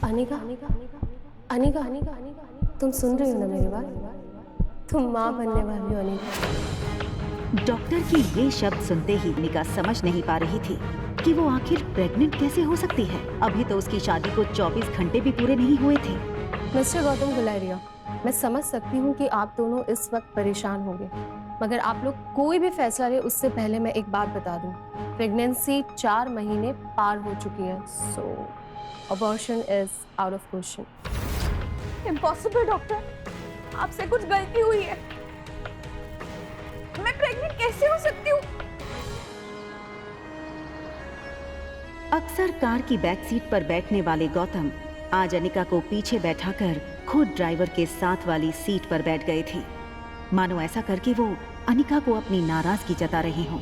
अनिका, अनिका, अनिका, तुम सुन रही हो ना मेरी बात? तुम माँ बनने वाली हो अनिका। डॉक्टर की ये शब्द सुनते ही अनिका समझ नहीं पा रही थी कि वो आखिर प्रेग्नेंट कैसे हो सकती है। अभी तो उसकी शादी को 24 घंटे भी पूरे नहीं हुए थे। मिस्टर गौतम गुलेरिया, मैं समझ सकती हूँ कि आप दोनों इस वक्त परेशान होंगे, मगर आप लोग कोई भी फैसला ले उससे पहले मैं एक बात बता दूं। प्रेगनेंसी 4 महीने पार हो चुकी है, so abortion is out of question. Impossible doctor, आपसे कुछ गलती हुई है। मैं प्रेग्नेंट कैसे हो सकती हूँ? अक्सर कार की बैक सीट पर बैठने वाले गौतम आज अनिका को पीछे बैठाकर खुद ड्राइवर के साथ वाली सीट पर बैठ गए थे, मानो ऐसा करके वो अनिका को अपनी नाराजगी जता रहे हों।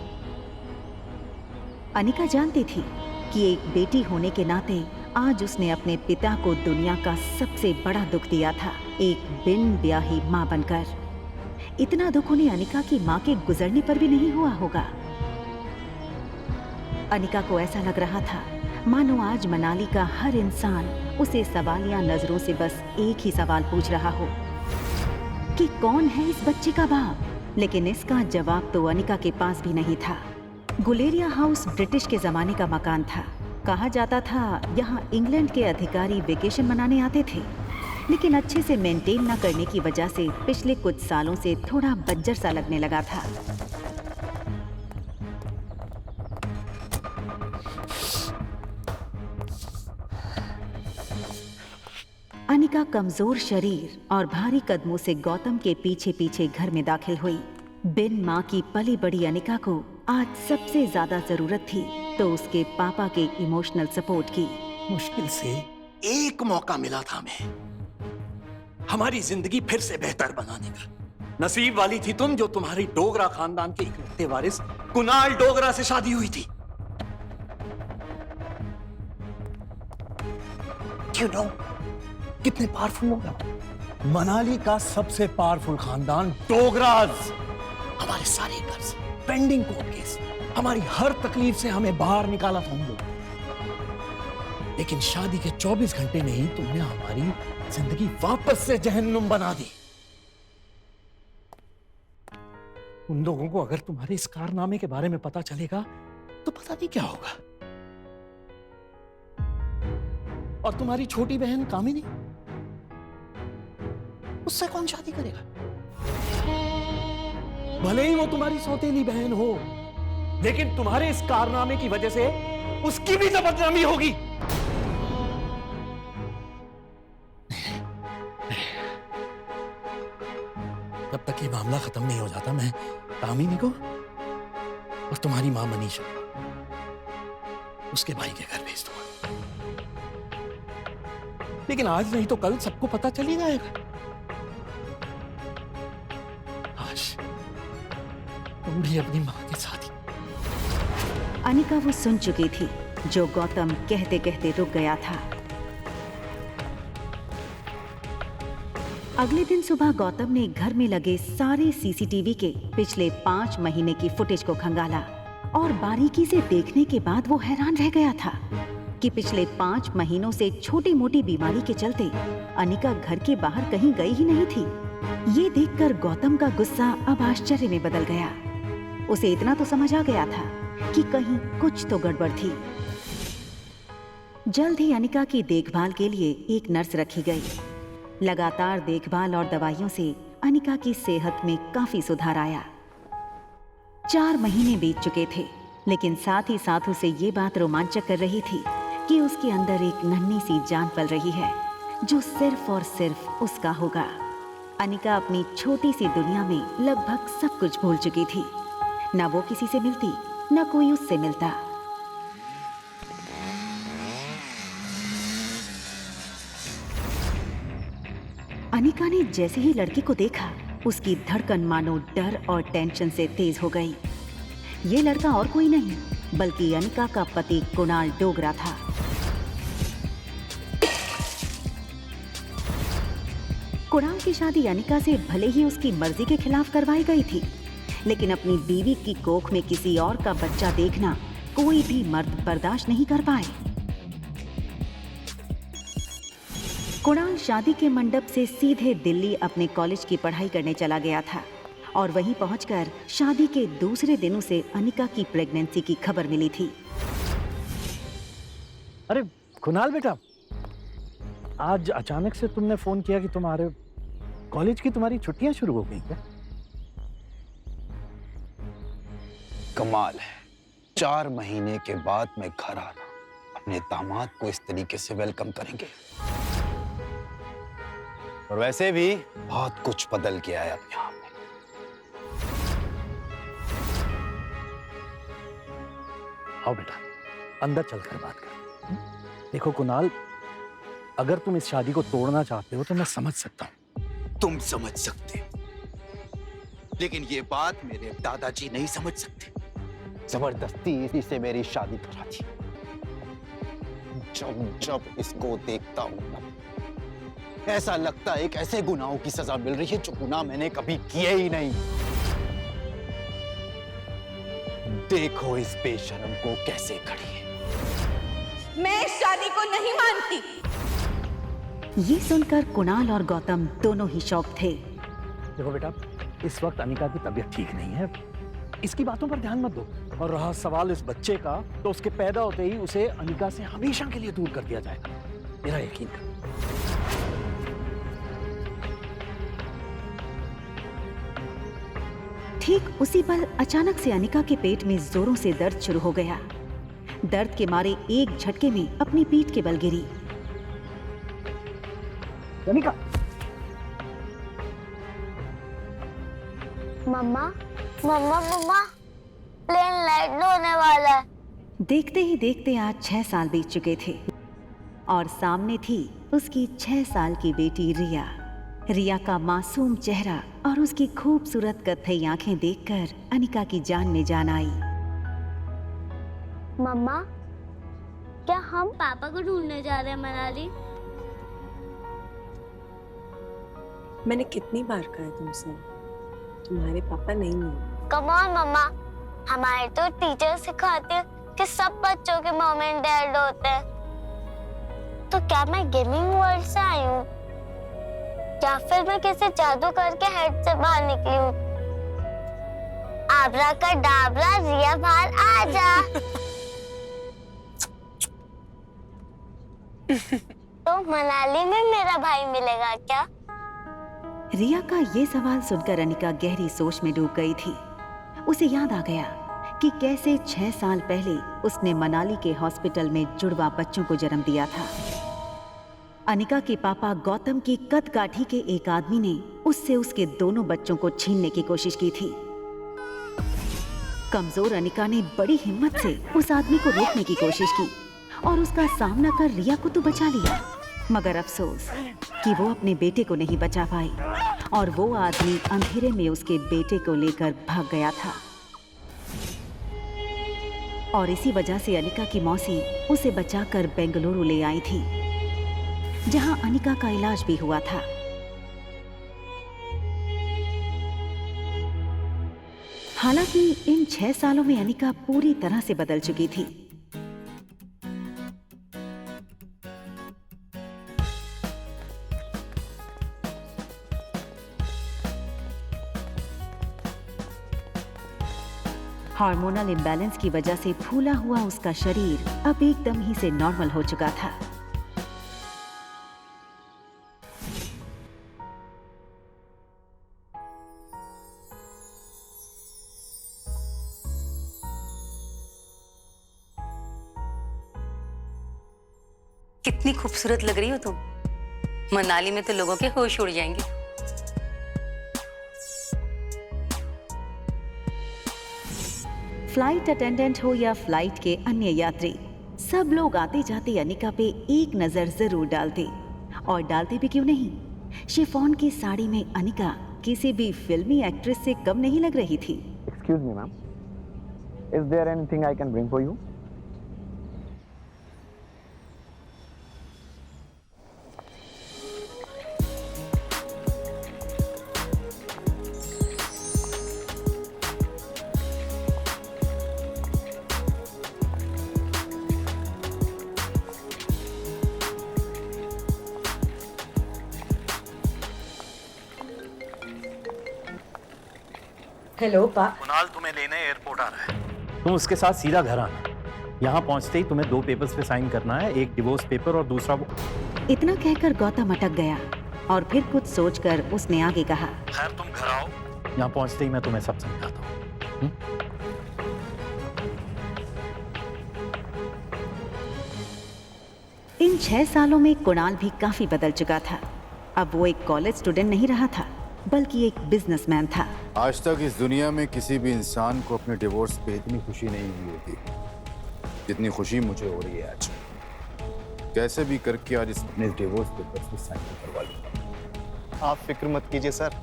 अनिका जानती थी कि एक बेटी होने के नाते आज उसने अपने पिता को दुनिया का सबसे बड़ा दुख दिया था, एक बिन ब्याही मां बनकर। इतना दुख उन्हें अनिका की मां के गुजरने पर भी नहीं हुआ होगा। अनिका को ऐसा लग रहा था मानो आज मनाली का हर इंसान उसे सवालिया नजरों से बस एक ही सवाल पूछ रहा हो कि कौन है इस बच्चे का बाप। लेकिन इसका जवाब तो अनिका के पास भी नहीं था। गुलेरिया हाउस ब्रिटिश के जमाने का मकान था। कहा जाता था यहाँ इंग्लैंड के अधिकारी वेकेशन मनाने आते थे, लेकिन अच्छे से मेंटेन न करने की वजह से पिछले कुछ सालों से थोड़ा बंजर सा लगने लगा था। अनिका कमजोर शरीर और भारी कदमों से गौतम के पीछे पीछे घर में दाखिल हुई। बिन माँ की पली बड़ी अनिका को आज सबसे ज्यादा जरूरत थी तो उसके पापा के इमोशनल सपोर्ट की। मुश्किल से एक मौका मिला था हमें हमारी जिंदगी फिर से बेहतर बनाने का। नसीब वाली थी तुम जो तुम्हारी डोगरा खानदान के इकलौते वारिस कुणाल डोगरा से शादी हुई थी। You know, कितने पावरफुल लोग हैं। मनाली का सबसे पावरफुल खानदान डोगराज। हमारे सारे कर्ज, पेंडिंग कोर्ट केस, हमारी हर तकलीफ से हमें बाहर निकाला था उन लोगों। लेकिन शादी के 24 घंटे में ही तुमने हमारी जिंदगी वापस से जहन्नुम बना दी। उन लोगों को अगर तुम्हारे इस कारनामे के बारे में पता चलेगा तो पता नहीं क्या होगा। और तुम्हारी छोटी बहन कामिनी, उससे कौन शादी करेगा? भले ही वो तुम्हारी सौतेली बहन हो, लेकिन तुम्हारे इस कारनामे की वजह से उसकी भी तो बदनामी होगी। जब तक ये मामला खत्म नहीं हो जाता मैं कामिनी को और तुम्हारी मां मनीषा उसके भाई के घर भेज दूंगा। लेकिन आज नहीं तो कल सबको पता चल ही जाएगा। आज तुम भी अपनी मां के साथ ही। अनिका वो सुन चुकी थी जो गौतम कहते कहते रुक गया था। अगले दिन सुबह गौतम ने घर में लगे सारे सीसीटीवी के पिछले 5 महीने की फुटेज को खंगाला और बारीकी से देखने के बाद वो हैरान रह गया था कि पिछले 5 महीनों से छोटी मोटी बीमारी के चलते अनिका घर के बाहर कहीं गई ही नहीं थी। ये देखकर गौतम का गुस्सा अब आश्चर्य में बदल गया। उसे इतना तो समझ आ गया था कि कहीं कुछ तो गड़बड़ थी। जल्द ही अनिका की देखभाल के लिए एक नर्स रखी गई। लगातार देखभाल और दवाइयों से अनिका की सेहत में काफी सुधार आया। 4 महीने बीत चुके थे, लेकिन साथ ही साथ उसे ये बात रोमांचक कर रही थी कि उसके अंदर एक नन्ही सी जान पल रही है जो सिर्फ और सिर्फ उसका होगा। अनिका अपनी छोटी सी दुनिया में लगभग सब कुछ भूल चुकी थी। न वो किसी से मिलती, न कोई उससे मिलता। अनिका ने जैसे ही लड़की को देखा, उसकी धड़कन मानो डर और टेंशन से तेज हो गई। ये लड़का और कोई नहीं बल्कि अनिका का पति कुणाल डोगरा था। कुणाल की शादी अनिका से भले ही उसकी मर्जी के खिलाफ करवाई गई थी, लेकिन अपनी बीवी की कोख में किसी और का बच्चा देखना कोई भी मर्द बर्दाश्त नहीं कर पाए। कुणाल शादी के मंडप से सीधे दिल्ली अपने कॉलेज की पढ़ाई करने चला गया था और वहीं पहुंचकर शादी के दूसरे दिन उसे अनिका की प्रेगनेंसी की खबर मिली थी। अरे कुणाल बेटा, आज अचानक से तुमने फोन किया कि तुम्हारे कॉलेज की तुम्हारी छुट्टियां शुरू हो गई क्या? कमाल है, 4 महीने के बाद मैं घर आना, अपने दामाद को इस तरीके से वेलकम करेंगे। और वैसे भी बहुत कुछ बदल गया है अब यहाँ पे। आओ बेटा, अंदर चलकर बात कर। देखो कुणाल, अगर तुम इस शादी को तोड़ना चाहते हो तो मैं समझ सकता हूँ। तुम समझ सकते हो, लेकिन ये बात मेरे दादाजी नहीं समझ सकते। जबरदस्ती इसे मेरी शादी करा दी। जब जब इसको देखता हूं ना, ऐसा लगता है एक ऐसे गुनाहों की सजा मिल रही है जो गुनाह मैंने कभी किए ही नहीं। देखो इस बेशरम को कैसे खड़ी है। मैं इस शादी को नहीं मानती। ये सुनकर कुणाल और गौतम दोनों ही शॉक थे। देखो बेटा, इस वक्त अनिका की तबीयत ठीक नहीं है, इसकी बातों पर ध्यान मत दो। और रहा सवाल इस बच्चे का, तो उसके पैदा होते ही उसे अनिका से हमेशा के लिए दूर कर दिया जाएगा, मेरा यकीन कर। ठीक उसी पल अचानक से अनिका के पेट में जोरों से दर्द शुरू हो गया। दर्द के मारे एक झटके में अपनी पीठ के बल गिरी। अनिका, मम्मा मम्मा मम्मा, प्लेन लैंड होने वाला है। देखते ही देखते आज 6 साल बीत चुके थे और सामने थी उसकी 6 साल की बेटी रिया। रिया का मासूम चेहरा और उसकी खूबसूरत कत्थई आंखें देखकर अनिका की जान में जान आई। मम्मा, क्या हम पापा को ढूंढने जा रहे हैं मनाली? मैंने कितनी बार कहा तुमसे, तुम्हारे पापा नहीं है। कम ऑन मम्मा, हमारे तो टीचर सिखाते हैं कि सब बच्चों के मॉम एंड डैड होते हैं। तो क्या मैं गेमिंग वर्ल्ड से आई हूँ, या फिर मैं किसी जादू करके हेड से बाहर निकली हूँ? आबरा का डाबरा, रिया बाहर आ जा। तो मनाली में मेरा भाई मिलेगा क्या? रिया का ये सवाल सुनकर अनिका गहरी सोच में डूब गई थी। उसे याद आ गया कि कैसे 6 साल पहले उसने मनाली के हॉस्पिटल में जुड़वा बच्चों को जन्म दिया था। अनिका के पापा गौतम की कद काठी के एक आदमी ने उससे उसके दोनों बच्चों को छीनने की कोशिश की थी। कमजोर अनिका ने बड़ी हिम्मत से उस आदमी को रोकने की कोशिश की और उसका सामना कर रिया को तो बचा लिया, मगर अफसोस कि वो अपने बेटे को नहीं बचा पाई और वो आदमी अंधेरे में उसके बेटे को लेकर भाग गया था। और इसी वजह से अनिका की मौसी उसे बचाकर बेंगलुरु ले आई थी, जहां अनिका का इलाज भी हुआ था। हालांकि इन 6 सालों में अनिका पूरी तरह से बदल चुकी थी। हार्मोनल इम्बैलेंस की वजह से फूला हुआ उसका शरीर अब एकदम ही से नॉर्मल हो चुका था। कितनी खूबसूरत लग रही हो तुम। मनाली में तो लोगों के होश उड़ जाएंगे। फ्लाइट अटेंडेंट हो या फ्लाइट के अन्य यात्री, सब लोग आते जाते अनिका पे एक नजर जरूर डालते। और डालते भी क्यों नहीं, शिफॉन की साड़ी में अनिका किसी भी फिल्मी एक्ट्रेस से कम नहीं लग रही थी। Excuse me, ma'am. Is there anything I can bring for you? Hello पा। कुणाल तुम्हें लेने एयरपोर्ट आ रहा है, तुम उसके साथ सीधा घर आना। यहाँ पहुंचते ही तुम्हें 2 पेपर्स पे साइन करना है, एक डिवोर्स पेपर और दूसरा वो। इतना कहकर गौतम अटक गया और फिर कुछ सोचकर उसने आगे कहा, खैर तुम घर आओ, यहाँ पहुंचते ही मैं तुम्हें सब समझाता हूँ। इन 6 सालों में कुणाल भी काफी बदल चुका था। अब वो एक कॉलेज स्टूडेंट नहीं रहा था, बल्कि एक बिजनेसमैन था। आज तक इस दुनिया में किसी भी इंसान को अपने डिवोर्स पे इतनी खुशी नहीं हुई होती जितनी खुशी मुझे हो रही है आज। कैसे भी करके आज अपने डिवोर्स पेपर पे साइन करवा लूंगा। आप फिक्र मत कीजिए सर,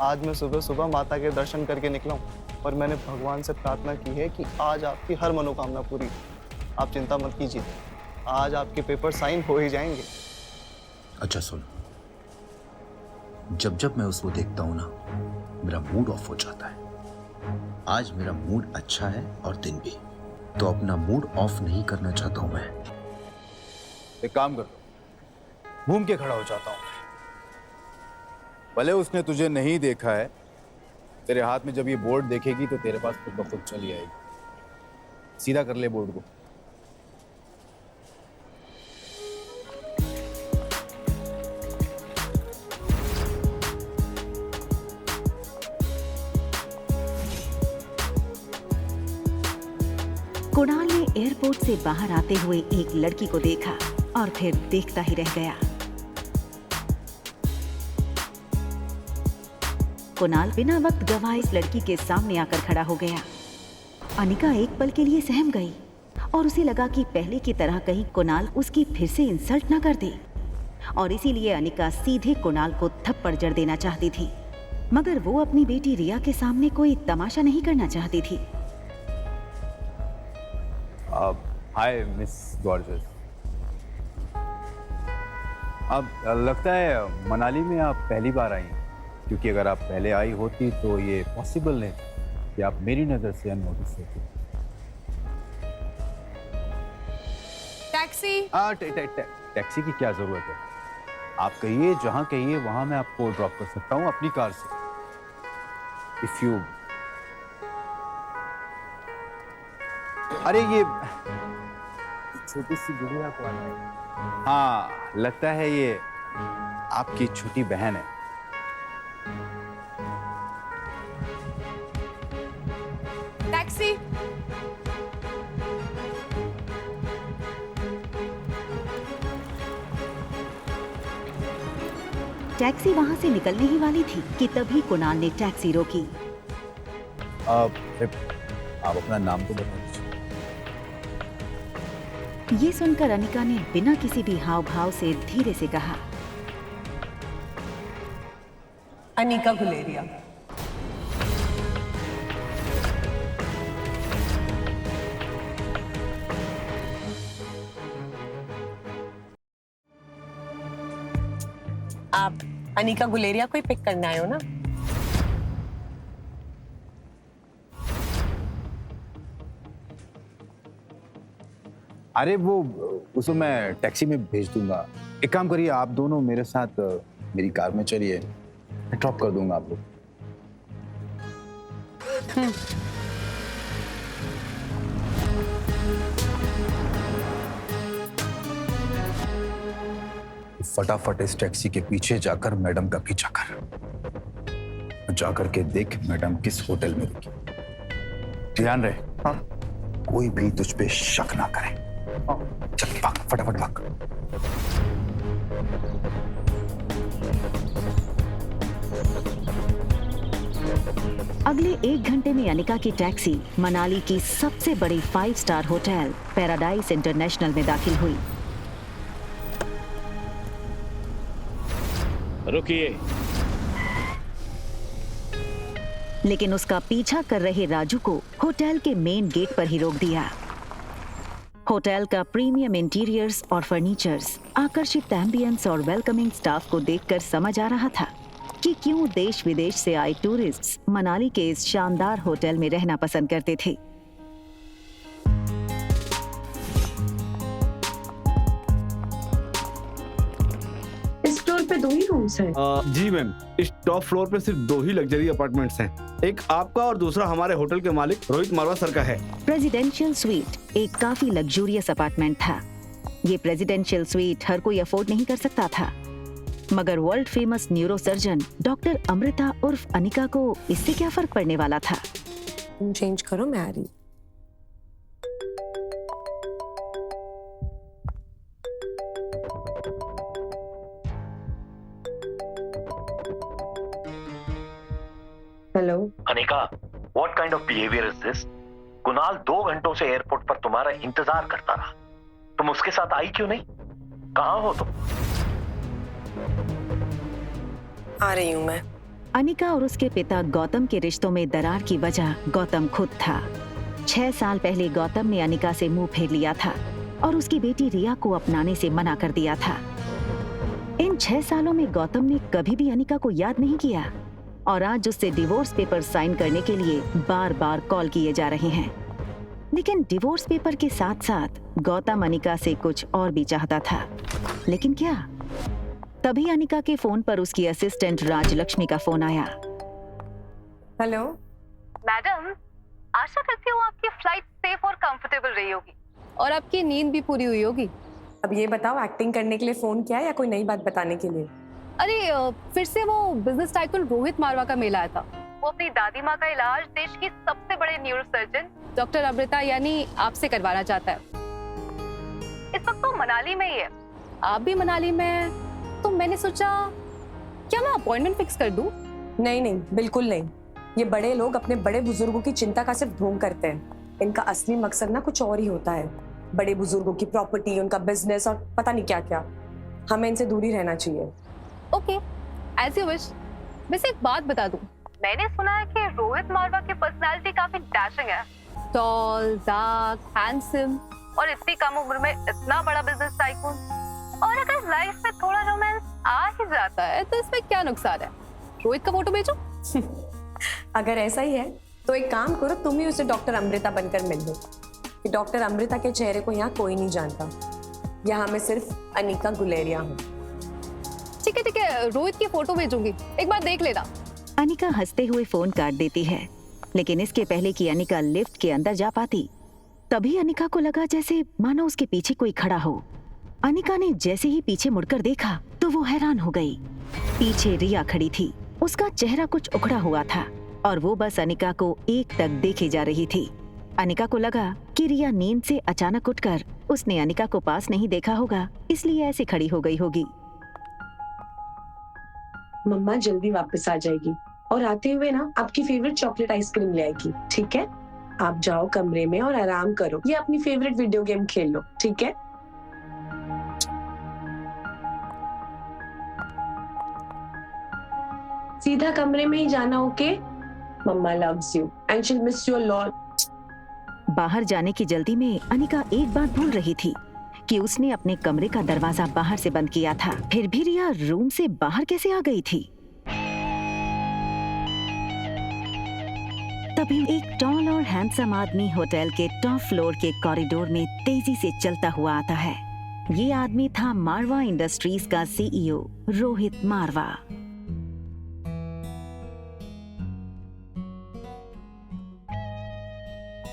आज मैं सुबह सुबह माता के दर्शन करके निकला हूँ और मैंने भगवान से प्रार्थना की है कि आज आपकी हर मनोकामना पूरी हो। आप चिंता मत कीजिए, आज आपके पेपर साइन हो ही जाएंगे। अच्छा सुन, जब जब मैं उसको देखता हूं ना, मेरा मूड ऑफ हो जाता है। आज मेरा मूड अच्छा है और दिन भी, तो अपना मूड ऑफ नहीं करना चाहता हूं मैं। एक काम कर, घूम के खड़ा हो जाता हूँ। भले उसने तुझे नहीं देखा है, तेरे हाथ में जब ये बोर्ड देखेगी तो तेरे पास खुद ब खुद चली आएगी। सीधा कर ले बोर्ड को। कुणाल ने एयरपोर्ट से बाहर आते हुए एक लड़की को देखा और फिर देखता ही रह गया। कुणाल बिना वक्त गवाए इस लड़की के सामने आकर खड़ा हो गया। अनिका एक पल के लिए सहम गई और उसे लगा कि पहले की तरह कहीं कुणाल उसकी फिर से इंसल्ट न कर दे, और इसीलिए अनिका सीधे कुणाल को थप्पड़ जड़ देना चाहती थी, मगर वो अपनी बेटी रिया के सामने कोई तमाशा नहीं करना चाहती थी। Hi miss gorgeous. अब लगता है मनाली में आप पहली बार आई हैं, क्योंकि अगर आप पहले आई होती तो ये पॉसिबल नहीं कि आप मेरी नजर से अननोटिस होती। टैक्सी। टैक्सी की क्या जरूरत है? आप कहिए, जहां कहिए वहां मैं आपको ड्रॉप कर सकता हूं अपनी कार से। इफ यू अरे ये छोटी सी गुड़िया कौन है? हाँ, लगता है ये आपकी छोटी बहन है। टैक्सी। टैक्सी वहां से निकलने ही वाली थी कि तभी कुणाल ने टैक्सी रोकी। आप अपना नाम तो बता दीजिए। ये सुनकर अनिका ने बिना किसी भी हाव भाव से धीरे से कहा, अनिका गुलेरिया। आप अनिका गुलेरिया को ही पिक करने आए हो ना? अरे वो उसको मैं टैक्सी में भेज दूंगा। एक काम करिए, आप दोनों मेरे साथ मेरी कार में चलिए, मैं ड्रॉप कर दूंगा आप लोग। फटाफट इस टैक्सी के पीछे जाकर मैडम का पीछा कर, जाकर के देख मैडम किस होटल में रुकी। ध्यान रहे, हाँ? कोई भी तुझ पे शक ना करे। चल भाग, फटाफट भाग। अगले 1 घंटे में अनिका की टैक्सी मनाली की सबसे बड़ी 5 स्टार होटल पैराडाइज इंटरनेशनल में दाखिल हुई। रुकिए। लेकिन उसका पीछा कर रहे राजू को होटल के मेन गेट पर ही रोक दिया। होटल का प्रीमियम इंटीरियर्स और फर्नीचर्स, आकर्षित एम्बियंस और वेलकमिंग स्टाफ को देखकर समझ आ रहा था कि क्यों देश विदेश से आए टूरिस्ट्स मनाली के इस शानदार होटल में रहना पसंद करते थे। इस टूर पे में 2 ही रूम्स हैं। जी मैम, इस टॉप फ्लोर पे सिर्फ 2 ही लग्जरी अपार्टमेंट्स हैं। एक आपका और दूसरा हमारे होटल के मालिक रोहित मारवा सर का है। प्रेसिडेंशियल स्वीट एक काफी लग्जूरियस अपार्टमेंट था। ये प्रेसिडेंशियल स्वीट हर कोई अफोर्ड नहीं कर सकता था, मगर world famous neurosurgeon doctor Amrita उर्फ अनिका को इससे क्या फर्क पड़ने वाला था। तुम चेंज करो, मैं आ रही। Hello Anika, what kind of behaviour is this? Kunal 2 घंटों से एयरपोर्ट पर तुम्हारा इंतजार करता रहा, तुम उसके साथ आई क्यों नहीं? कहाँ हो तुम? आ रही हूँ मैं। अनिका और उसके पिता गौतम के रिश्तों में दरार की वजह गौतम खुद था। 6 साल पहले गौतम ने अनिका से मुंह फेर लिया था और उसकी बेटी रिया को अपनाने से मना कर दिया था। इन 6 सालों में गौतम ने कभी भी अनिका को याद नहीं किया और आज उससे डिवोर्स पेपर साइन करने के लिए बार बार कॉल किए जा रहे हैं। लेकिन डिवोर्स पेपर के साथ साथ गौतम अनिका से कुछ और भी चाहता था। लेकिन क्या? तभी अनिका के फोन पर उसकी असिस्टेंट राजलक्ष्मी का फोन आया। हेलो मैडम, आशा करती हूँ आपकी फ्लाइट सेफ और कंफर्टेबल रही होगी और आपकी नींद भी पूरी हुई होगी। अब ये बताओ, एक्टिंग करने के लिए फोन किया या कोई नई बात बताने के लिए? अरे फिर से वो बिजनेस टाइकून रोहित मारवा का मेल आया था। वो अपनी दादी माँ का इलाज देश की सबसे बड़े न्यूरोसर्जन डॉक्टर अमृता यानी आपसे करवाना चाहता है। इस वक्त तो मनाली में ही है। आप भी मनाली में, तो मैंने सोचा क्या मैं अपॉइंटमेंट फिक्स कर दूं? नहीं नहीं, बिल्कुल नहीं। ये बड़े लोग अपने बड़े बुजुर्गों की चिंता का सिर्फ ढोंग करते हैं। इनका असली मकसद ना कुछ और ही होता है। बड़े बुजुर्गों की प्रॉपर्टी, उनका बिजनेस और पता नहीं क्या क्या। हमें इनसे दूरी रहना चाहिए। Okay, as you wish. वैसे एक बात बता दूं, मैंने सुना है कि रोहित मारवा की पर्सनालिटी काफी डैशिंग है। टॉल, डार्क, हैंडसम और इतनी कम उम्र में इतना बड़ा बिजनेस टाइकून। और अगर लाइफ में थोड़ा रोमांस आ ही जाता है तो इसमें क्या नुकसान है? रोहित का फोटो भेजो। अगर ऐसा ही है तो एक काम करो, तुम ही उसे डॉक्टर अमृता बनकर मिल लो। कि डॉक्टर अमृता के चेहरे को यहाँ कोई नहीं जानता। यहाँ मैं सिर्फ अनिका गुलेरिया हूँ। ठीक है, रोहित की फोटो भेजूंगी, एक बार देख लेना। अनिका हंसते हुए फोन काट देती है, लेकिन इसके पहले कि अनिका लिफ्ट के अंदर जा पाती, तभी अनिका को लगा जैसे मानो उसके पीछे कोई खड़ा हो। अनिका ने जैसे ही पीछे मुड़कर देखा तो वो हैरान हो गई। पीछे रिया खड़ी थी। उसका चेहरा कुछ उखड़ा हुआ था और वो बस अनिका को एकटक देखे जा रही थी। अनिका को लगा कि रिया नींद से अचानक उठकर उसने अनिका को पास नहीं देखा होगा, इसलिए ऐसे खड़ी हो गई होगी। मम्मा जल्दी वापस आ जाएगी और आते हुए ना आपकी फेवरेट चॉकलेट आइसक्रीम ले आएगी, ठीक है? आप जाओ कमरे में और आराम करो या अपनी फेवरेट वीडियो गेम खेल लो, ठीक है? सीधा कमरे में ही जाना, okay? Mama loves you and she will miss you a lot. बाहर जाने की जल्दी में अनिका एक बात भूल रही थी कि उसने अपने कमरे का दरवाजा बाहर से बंद किया था। फिर भी रिया रूम से बाहर कैसे आ गई थी? तभी एक टॉल और हैंडसम आदमी होटल के टॉप फ्लोर के कॉरिडोर में तेजी से चलता हुआ आता है। ये आदमी था मारवा इंडस्ट्रीज का सीईओ रोहित मारवा।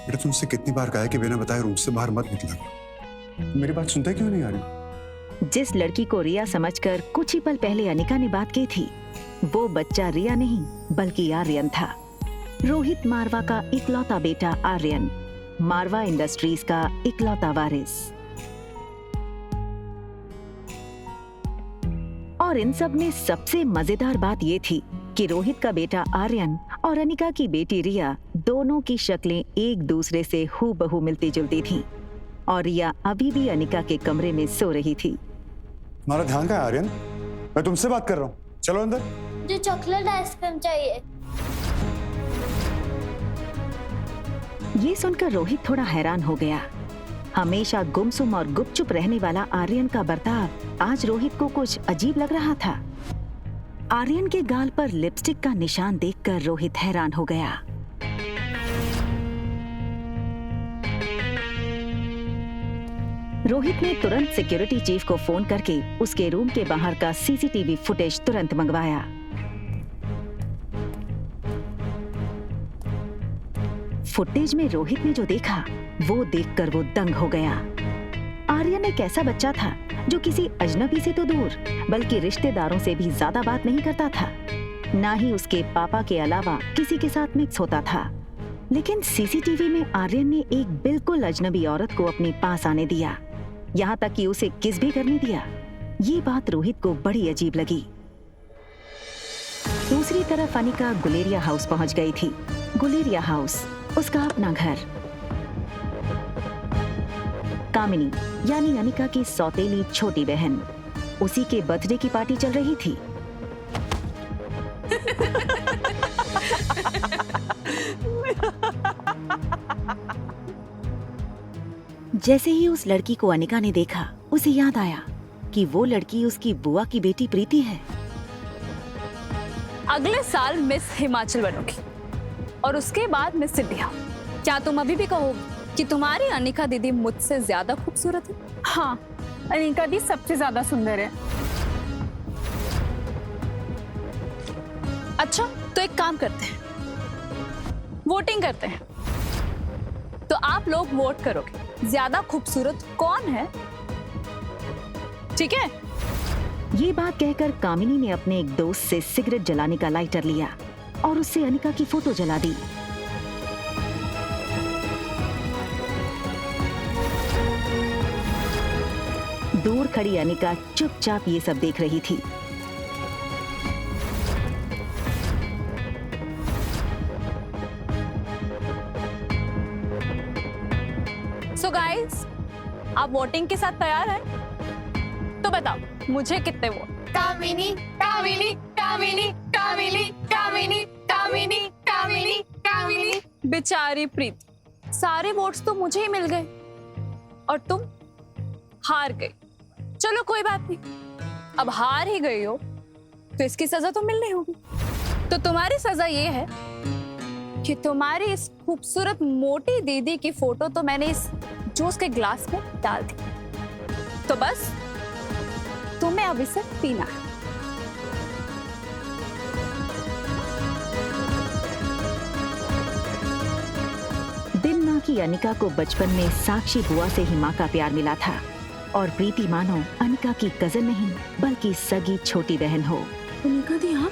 बेटा, तुमसे कितनी बार कहा है कि बिना बताए रूम से बाहर मत निकलना। मेरी बात सुनते क्यों नहीं आ रही? जिस लड़की को रिया समझकर कुछ ही पल पहले अनिका ने बात की थी, वो बच्चा रिया नहीं बल्कि आर्यन था। रोहित मारवा का इकलौता बेटा आर्यन, मारवा इंडस्ट्रीज का इकलौता वारिस। और इन सब में सबसे मजेदार बात ये थी कि रोहित का बेटा आर्यन और अनिका की बेटी रिया दोनों की शक्लें एक दूसरे से हूबहू मिलती जुलती थीं और रिया अभी भी अनिका के कमरे में सो रही थी। तुम्हारा ध्यान कहाँ है आर्यन? मैं तुमसे बात कर रहा हूँ, चलो अंदर। मुझे चॉकलेट आइसक्रीम चाहिए। ये सुनकर रोहित थोड़ा हैरान हो गया। हमेशा गुमसुम और गुपचुप रहने वाला आर्यन का बर्ताव आज रोहित को कुछ अजीब लग रहा था। आर्यन के गाल पर लिपस्टिक का निशान देखकर रोहित हैरान हो गया। रोहित ने तुरंत सिक्योरिटी चीफ को फोन करके उसके रूम के बाहर का सीसीटीवी फुटेज तुरंत मंगवाया। फुटेज में रोहित ने जो देखा वो देखकर वो दंग हो गया। आर्यन एक ऐसा बच्चा था जो किसी अजनबी से तो दूर बल्कि रिश्तेदारों से भी ज्यादा बात नहीं करता था, ना ही उसके पापा के अलावा किसी के साथ मिक्स होता था। लेकिन सीसीटीवी में आर्यन ने एक बिल्कुल अजनबी औरत को अपने पास आने दिया, यहाँ तक कि उसे किस भी करने दिया। ये बात रोहित को बड़ी अजीब लगी। दूसरी तरफ अनिका गुलेरिया हाउस पहुंच गई थी। गुलेरिया हाउस उसका अपना घर। कामिनी यानी अनिका की सौतेली छोटी बहन, उसी के बर्थडे की पार्टी चल रही थी। जैसे ही उस लड़की को अनिका ने देखा, उसे याद आया कि वो लड़की उसकी बुआ की बेटी प्रीति है। अगले साल मिस हिमाचल बनोगी और उसके बाद मिस इंडिया। क्या तुम अभी भी कहोगी कि तुम्हारी अनिका दीदी मुझसे ज्यादा खूबसूरत है? हाँ, अनिका दी सबसे ज्यादा सुंदर है। अच्छा, तो एक काम करते हैं, वोटिंग करते हैं। तो आप लोग वोट करोगे ज्यादा खूबसूरत कौन है, ठीक है? ये बात कहकर कामिनी ने अपने एक दोस्त से सिगरेट जलाने का लाइटर लिया और उससे अनिका की फोटो जला दी। दूर खड़ी अनिका चुपचाप ये सब देख रही थी। सो गाइस, आप वोटिंग के साथ तैयार हैं? तो बताओ मुझे कितने वोट? कामिनी, कामिनी, कामिनी, कामिनी, कामिनी, कामिनी, कामिनी, कामिनी। बेचारी प्रीति, सारे वोट्स तो मुझे ही मिल गए और तुम हार गई। चलो कोई बात नहीं, अब हार ही गई हो तो इसकी सजा तो मिलनी होगी। तो तुम्हारी सजा ये है कि तुम्हारी इस खूबसूरत मोटी दीदी की फोटो तो मैंने इस जूस के ग्लास में डाल दी, तो बस तुम्हें अब इसे पीना है। दिन माँ की अनिका को बचपन में साक्षी बुआ से ही माँ का प्यार मिला था और प्रीति मानो अनिका की कजन नहीं बल्कि सगी छोटी बहन हो। अनिका दी, हाँ?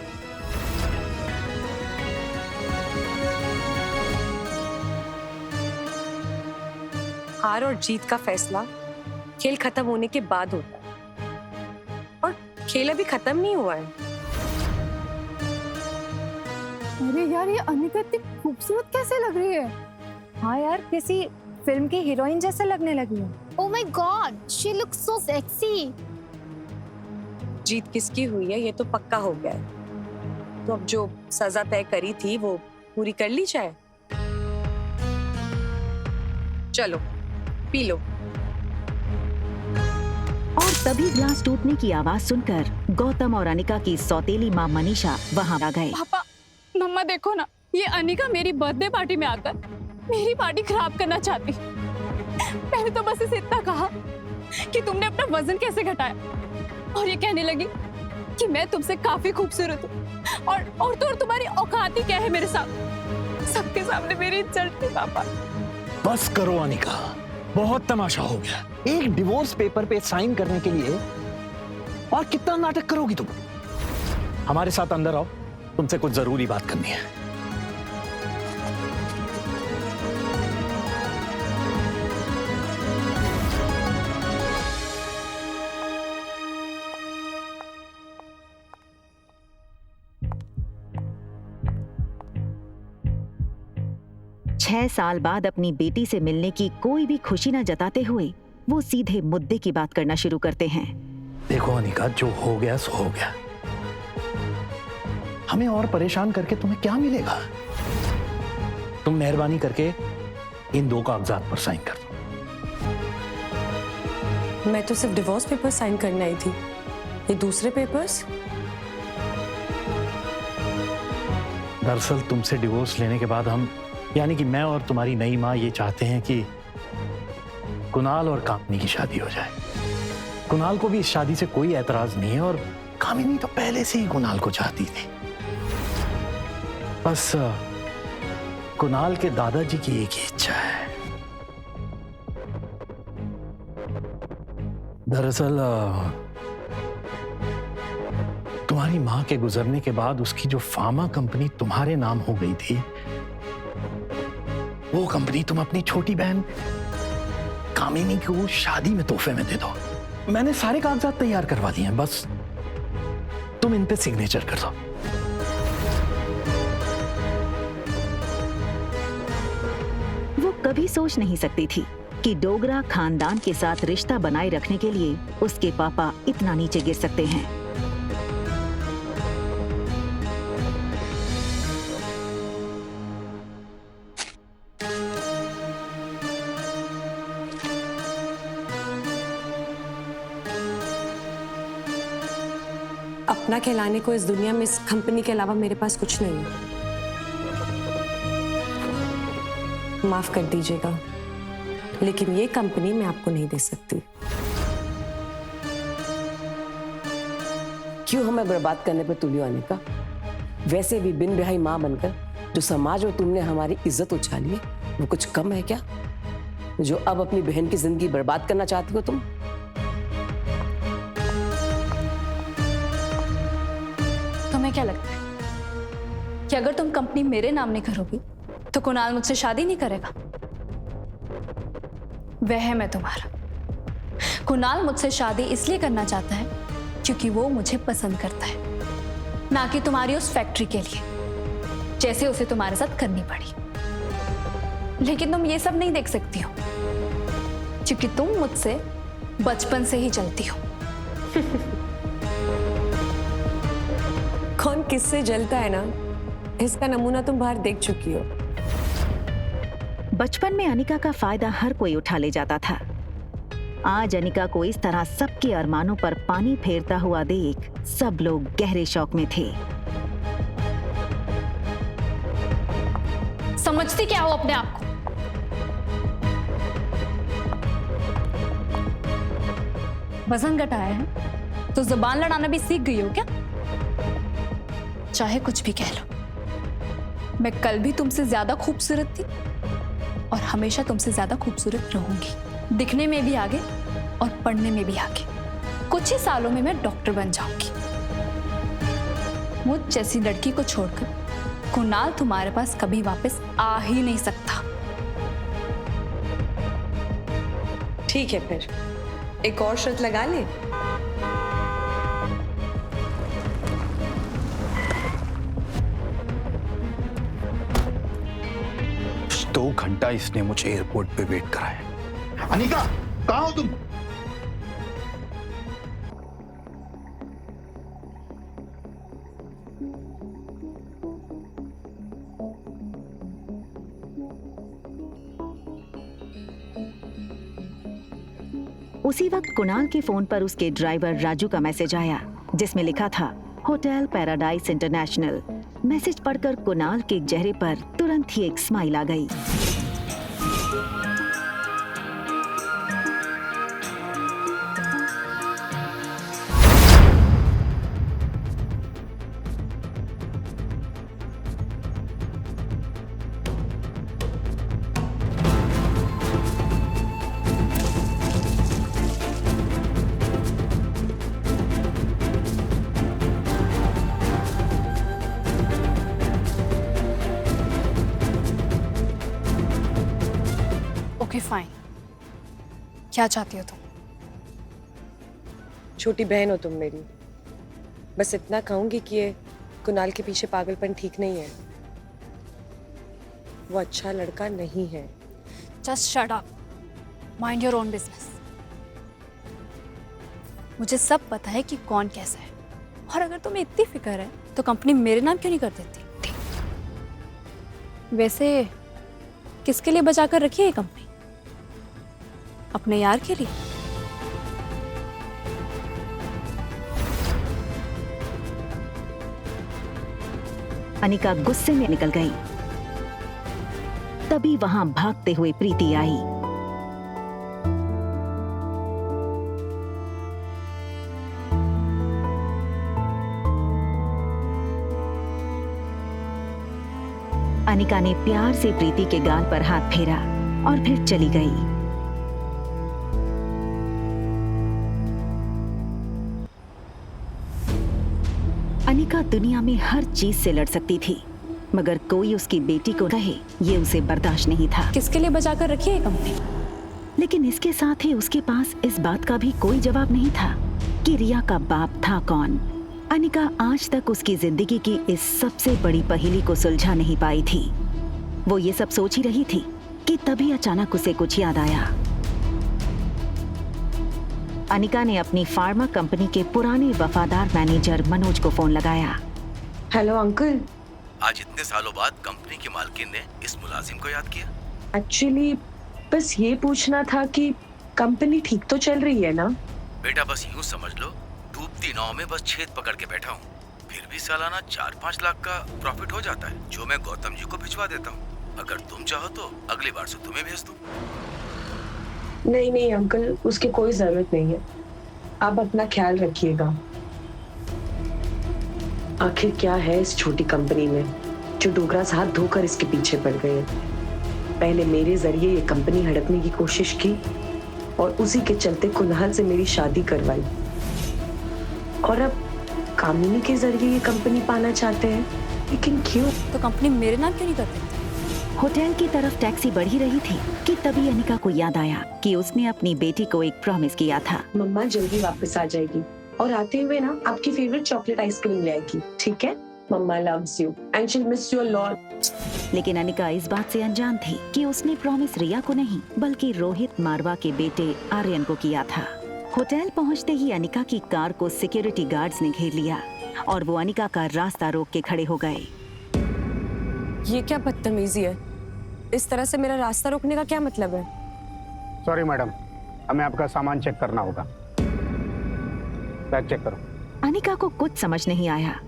हार और जीत का फैसला खेल खत्म होने के बाद होता है और खेल अभी खत्म नहीं हुआ है। अरे यार, ये अनिका इतनी खूबसूरत कैसे लग रही है? हाँ यार, किसी फिल्म की हीरोइन जैसे लगने लगी है। Oh my God, she looks so sexy. जीत किसकी हुई है ये तो पक्का हो गया है, तो अब जो सजा तय करी थी वो पूरी कर ली जाए। चलो पी लो। और तभी ग्लास टूटने की आवाज सुनकर गौतम और अनिका की सौतेली माँ मनीषा वहां आ गए। पापा, मम्मा देखो ना, ये अनिका मेरी बर्थडे पार्टी में आकर मेरी पार्टी खराब करना चाहती। मैंने तो बस इसे इतना कहा कि तुमने अपना वजन कैसे घटाया, और ये कहने लगी कि मैं तुमसे काफी खूबसूरत हूँ और तो तुम्हारी औकात ही क्या है मेरे साथ। सबके सामने मेरी इज्जत थी। पापा बस करो अनिका, बहुत तमाशा हो गया। एक डिवोर्स पेपर पे साइन करने के लिए और कितना नाटक करोगी तुम? हमारे साथ अंदर आओ, तुमसे कुछ जरूरी बात करनी है। छह साल बाद अपनी बेटी से मिलने की कोई भी खुशी न जताते हुए वो सीधे मुद्दे की बात करना शुरू करते हैं। देखो अनिका, जो हो गया सो हो गया। हमें और परेशान करके तुम्हें क्या मिलेगा? तुम मेहरबानी करके इन दो कागजात पर साइन कर दो। मैं तो सिर्फ डिवोर्स पेपर साइन करने आई थी, ये दूसरे पेपर्स? दरअसल तुमसे डिवोर्स लेने के बाद हम, यानी कि मैं और तुम्हारी नई माँ, ये चाहते हैं कि कुणाल और कामिनी की शादी हो जाए। कुणाल को भी इस शादी से कोई एतराज नहीं है और कामिनी तो पहले से ही कुणाल को चाहती थी। बस कुणाल के दादाजी की एक ही इच्छा है। दरअसल तुम्हारी मां के गुजरने के बाद उसकी जो फार्मा कंपनी तुम्हारे नाम हो गई थी, वो कंपनी तुम अपनी छोटी बहन कामिनी को शादी में तोहफे में दे दो। मैंने सारे कागजात तैयार करवा दिए हैं, बस तुम इन पे सिग्नेचर कर दो। वो कभी सोच नहीं सकती थी कि डोगरा खानदान के साथ रिश्ता बनाए रखने के लिए उसके पापा इतना नीचे गिर सकते हैं। अपना कहलाने को इस दुनिया में इस कंपनी के अलावा मेरे पास कुछ नहीं है। माफ कर दीजिएगा, लेकिन ये कंपनी मैं आपको नहीं दे सकती। क्यों हमें बर्बाद करने पर तुलियो आने का? वैसे भी बिन ब्याही माँ बनकर जो समाज में तुमने हमारी इज्जत उछाली है, वो कुछ कम है क्या? जो अब अपनी बहन की जिंदगी बर्बाद करना चाहती हो तुम? तुम्हें क्या लगता है कि अगर तुम कंपनी मेरे नाम नहीं करोगी तो कुणाल मुझसे शादी नहीं करेगा? वह है मैं तुम्हारा। कुणाल मुझसे शादी इसलिए करना चाहता है क्योंकि वो मुझे पसंद करता है, ना कि तुम्हारी उस फैक्ट्री के लिए, जैसे उसे तुम्हारे साथ करनी पड़ी। लेकिन तुम ये सब नहीं देख सकती हो क्योंकि तुम मुझसे बचपन से ही चलती हो। कौन किससे जलता है ना, इसका नमूना तुम बाहर देख चुकी हो। बचपन में अनिका का फायदा हर कोई उठा ले जाता था। आज अनिका को इस तरह सबके अरमानों पर पानी फेरता हुआ देख सब लोग गहरे शौक में थे। समझती क्या हो अपने आप को? वजन घटाया है तो जुबान लड़ाना भी सीख गई हो क्या? चाहे कुछ भी कह लो, मैं कल भी तुमसे ज्यादा खूबसूरत थी और हमेशा तुमसे ज्यादा खूबसूरत रहूंगी। दिखने में भी आगे और पढ़ने में भी आगे। कुछ ही सालों में मैं डॉक्टर बन जाऊंगी। मुझ जैसी लड़की को छोड़कर कुणाल तुम्हारे पास कभी वापस आ ही नहीं सकता। ठीक है, फिर एक और शर्त लगा ले। 2 घंटा इसने मुझे एयरपोर्ट पे वेट कराया। अनिका, कहाँ हो तुम? उसी वक्त कुणाल के फोन पर उसके ड्राइवर राजू का मैसेज आया जिसमें लिखा था होटल पैराडाइज इंटरनेशनल। मैसेज पढ़कर कुणाल के चेहरे पर तुरंत ही एक स्माइल आ गई। ओके फाइन, क्या चाहती हो तुम? छोटी बहन हो तुम मेरी। बस इतना कहूंगी कि ये कुणाल के पीछे पागलपन ठीक नहीं है। वो अच्छा लड़का नहीं है। Just shut up, mind your own business. मुझे सब पता है कि कौन कैसा है, और अगर तुम्हें इतनी फिक्र है तो कंपनी मेरे नाम क्यों नहीं कर देती? वैसे किसके लिए बचा कर रखी है ये कंपनी? अपने यार के लिए? अनिका गुस्से में निकल गई। तभी वहां भागते हुए प्रीति आई। अनिका ने प्यार से प्रीति के गाल पर हाथ फेरा और फिर चली गई। अनिका दुनिया में हर चीज से लड़ सकती थी, मगर कोई उसकी बेटी को कहे ये उसे बर्दाश्त नहीं था। किसके लिए बचा कर रखी है कंपनी? लेकिन इसके साथ ही उसके पास इस बात का भी कोई जवाब नहीं था कि रिया का बाप था कौन। अनिका आज तक उसकी जिंदगी की इस सबसे बड़ी पहेली को सुलझा नहीं पाई थी। वो ये सब सोच ही रही थी कि तभी अचानक उसे कुछ याद आया। अनिका ने अपनी फार्मा कंपनी के पुराने वफादार मैनेजर मनोज को फोन लगाया। Hello uncle. आज इतने सालों बाद कंपनी के मालकिन ने इस मुलाजिम को याद किया। एक्चुअली बस ये पूछना था कि कंपनी ठीक तो चल रही है ना? बेटा बस यूं समझ लो, डूबती नाव में बस छेद पकड़ के बैठा हूँ। फिर भी सालाना 4-5 लाख का प्रॉफिट हो जाता है, जो मैं गौतम जी को भिजवा देता हूँ। अगर तुम चाहो तो अगली बार से तुम्हें भेज दूँ। नहीं नहीं अंकल, उसकी कोई जरूरत नहीं है। आप अपना ख्याल रखिएगा। आखिर क्या है इस छोटी कंपनी में जो डोगरास हाथ धोकर इसके पीछे पड़ गए हैं? पहले मेरे जरिए ये कंपनी हड़पने की कोशिश की और उसी के चलते कुनाल से मेरी शादी करवाई, और अब कामिनी के जरिए ये कंपनी पाना चाहते हैं। लेकिन क्यों? तो कंपनी मेरे नाम क्यों नहीं करते? होटल की तरफ टैक्सी बढ़ी रही थी कि तभी अनिका को याद आया कि उसने अपनी बेटी को एक प्रॉमिस किया था। मम्मा जल्दी वापस आ जाएगी और आते हुए ना आपकी फेवरेट चॉकलेट आइसक्रीम ले आएगी, ठीक है? Mama loves you and she will miss you a lot. लेकिन अनिका इस बात से अनजान थी कि उसने प्रॉमिस रिया को नहीं बल्कि रोहित मारवा के बेटे आर्यन को किया था। होटल पहुंचते ही अनिका की कार को सिक्योरिटी गार्ड्स ने घेर लिया और वो अनिका का रास्ता रोक के खड़े हो गए। ये क्या बदतमीजी है? इस तरह से मेरा रास्ता रोकने का क्या मतलब है? सॉरी मैडम, हमें आपका सामान चेक करना होगा। बैग चेक करो। अनिका को कुछ समझ नहीं आया।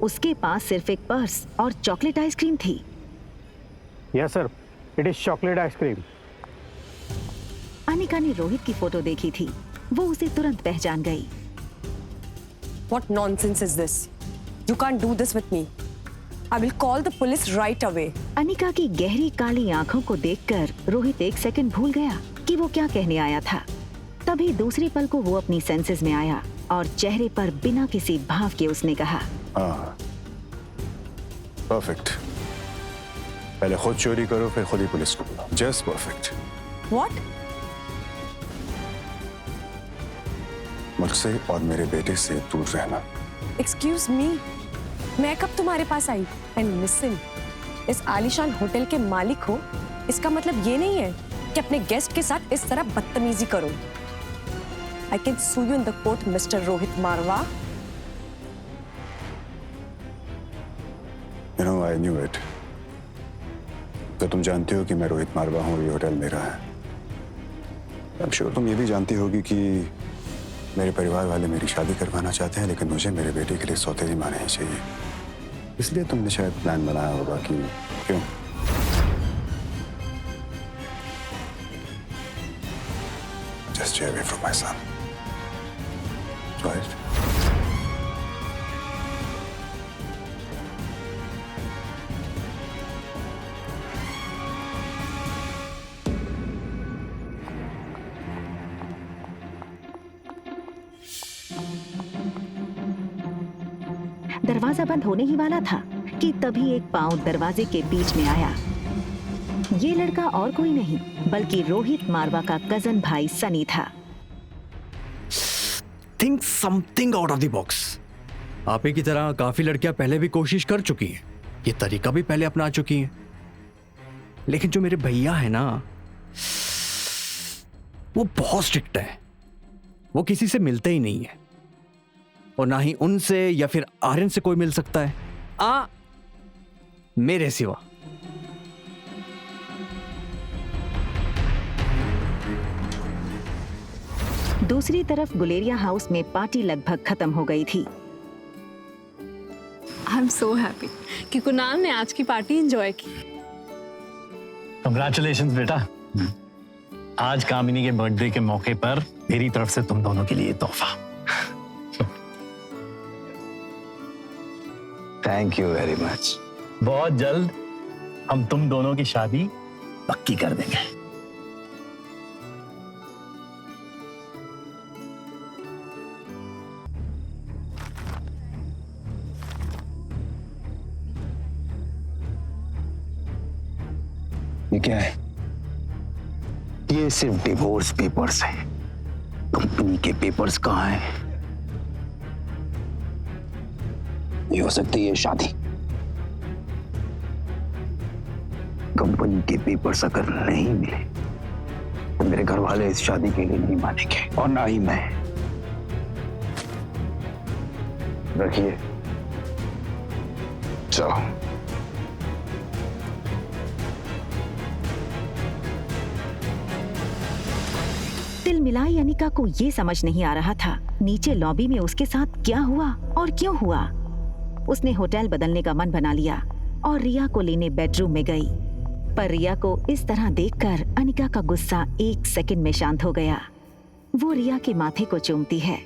उसके पास सिर्फ एक पर्स और चॉकलेट आइसक्रीम थी। Yes sir, it is chocolate ice cream. Anika ने रोहित की फोटो देखी थी, वो उसे तुरंत पहचान गई। What nonsense is this? You can't do this with me. I will call the police right away. Anika की गहरी काली आंखों को देखकर रोहित एक सेकंड भूल गया कि वो क्या कहने आया था। तभी दूसरे पल को वो अपनी सेंसेस में आया और चेहरे पर बिना किसी भाव के उसने कहा, परफेक्ट। पहले खुद चोरी करो फिर खुद ही पुलिस को बुलाओ। Just perfect. What? मुझसे और मेरे बेटे से दूर रहना। Excuse me. मैं कब तुम्हारे पास आई? And listen, इस आलीशान होटल के मालिक हो, इसका मतलब ये नहीं है कि अपने गेस्ट के साथ इस तरह बदतमीजी करो। I can sue you in the court, Mr. Rohit Marwa. You know, I knew it. तो तुम जानती हो कि मैं रोहित मारवा हूँ, ये होटल मेरा है। I'm sure तुम ये भी जानती होगी कि मेरे परिवार वाले मेरी शादी करवाना चाहते हैं, लेकिन मुझे मेरे बेटे के लिए सौतेली माँ नहीं चाहिए। इसलिए तुमने शायद प्लान बनाया होगा कि क्यों। Just stay away from my son. Right? दरवाजा बंद होने ही वाला था कि तभी एक पांव दरवाजे के बीच में आया। ये लड़का और कोई नहीं बल्कि रोहित मारवा का कजन भाई सनी था। Think something out of the box. आप ही की तरह काफी लड़कियां पहले भी कोशिश कर चुकी हैं, ये तरीका भी पहले अपना चुकी हैं, लेकिन जो मेरे भैया है ना, वो बहुत स्ट्रिक्ट है। वो किसी से मिलते ही नहीं है और ना ही उनसे या फिर आर्यन से कोई मिल सकता है, मेरे सिवा। दूसरी तरफ गुलेरिया हाउस में पार्टी लगभग खत्म हो गई थी। आई एम सो हैप्पी कि कुणाल ने आज की पार्टी एंजॉय की। कंग्रेचुलेशंस बेटा। आज कामिनी के बर्थडे के मौके पर मेरी तरफ से तुम दोनों के लिए तोहफा। Thank you very much. बहुत जल्द हम तुम दोनों की शादी पक्की कर देंगे। ये क्या है? ये सिर्फ डिवोर्स पेपर्स है। कंपनी के पेपर्स कहाँ हैं? ये हो सकती है शादी। कंपनी के पेपर्स अगर नहीं मिले तो मेरे घर वाले इस शादी के लिए नहीं मानेंगे और ना ही मैं। रखिए, चलो। तिलमिलाई अनिका को ये समझ नहीं आ रहा था नीचे लॉबी में उसके साथ क्या हुआ और क्यों हुआ। उसने होटल बदलने का मन बना लिया और रिया को लेने बेडरूम में गई, पर रिया को इस तरह देखकर अनिका का गुस्सा 1 सेकंड में शांत हो गया। वो रिया के माथे को चूमती है।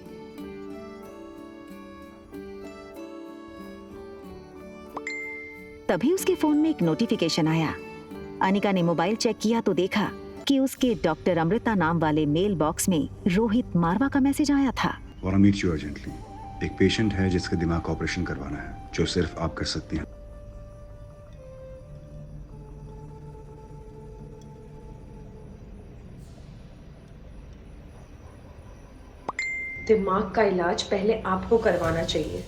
तभी उसके फोन में एक नोटिफिकेशन आया। अनिका ने मोबाइल चेक किया तो देखा कि उसके डॉक्टर अमृता नाम वाले मेल बॉक्स में रोहित मारवा का मैसेज आया था। और मीट यू अर्जेंटली। एक पेशेंट है जिसका दिमाग का ऑपरेशन करवाना है, जो सिर्फ आप कर सकती हैं। दिमाग का इलाज पहले आपको करवाना चाहिए।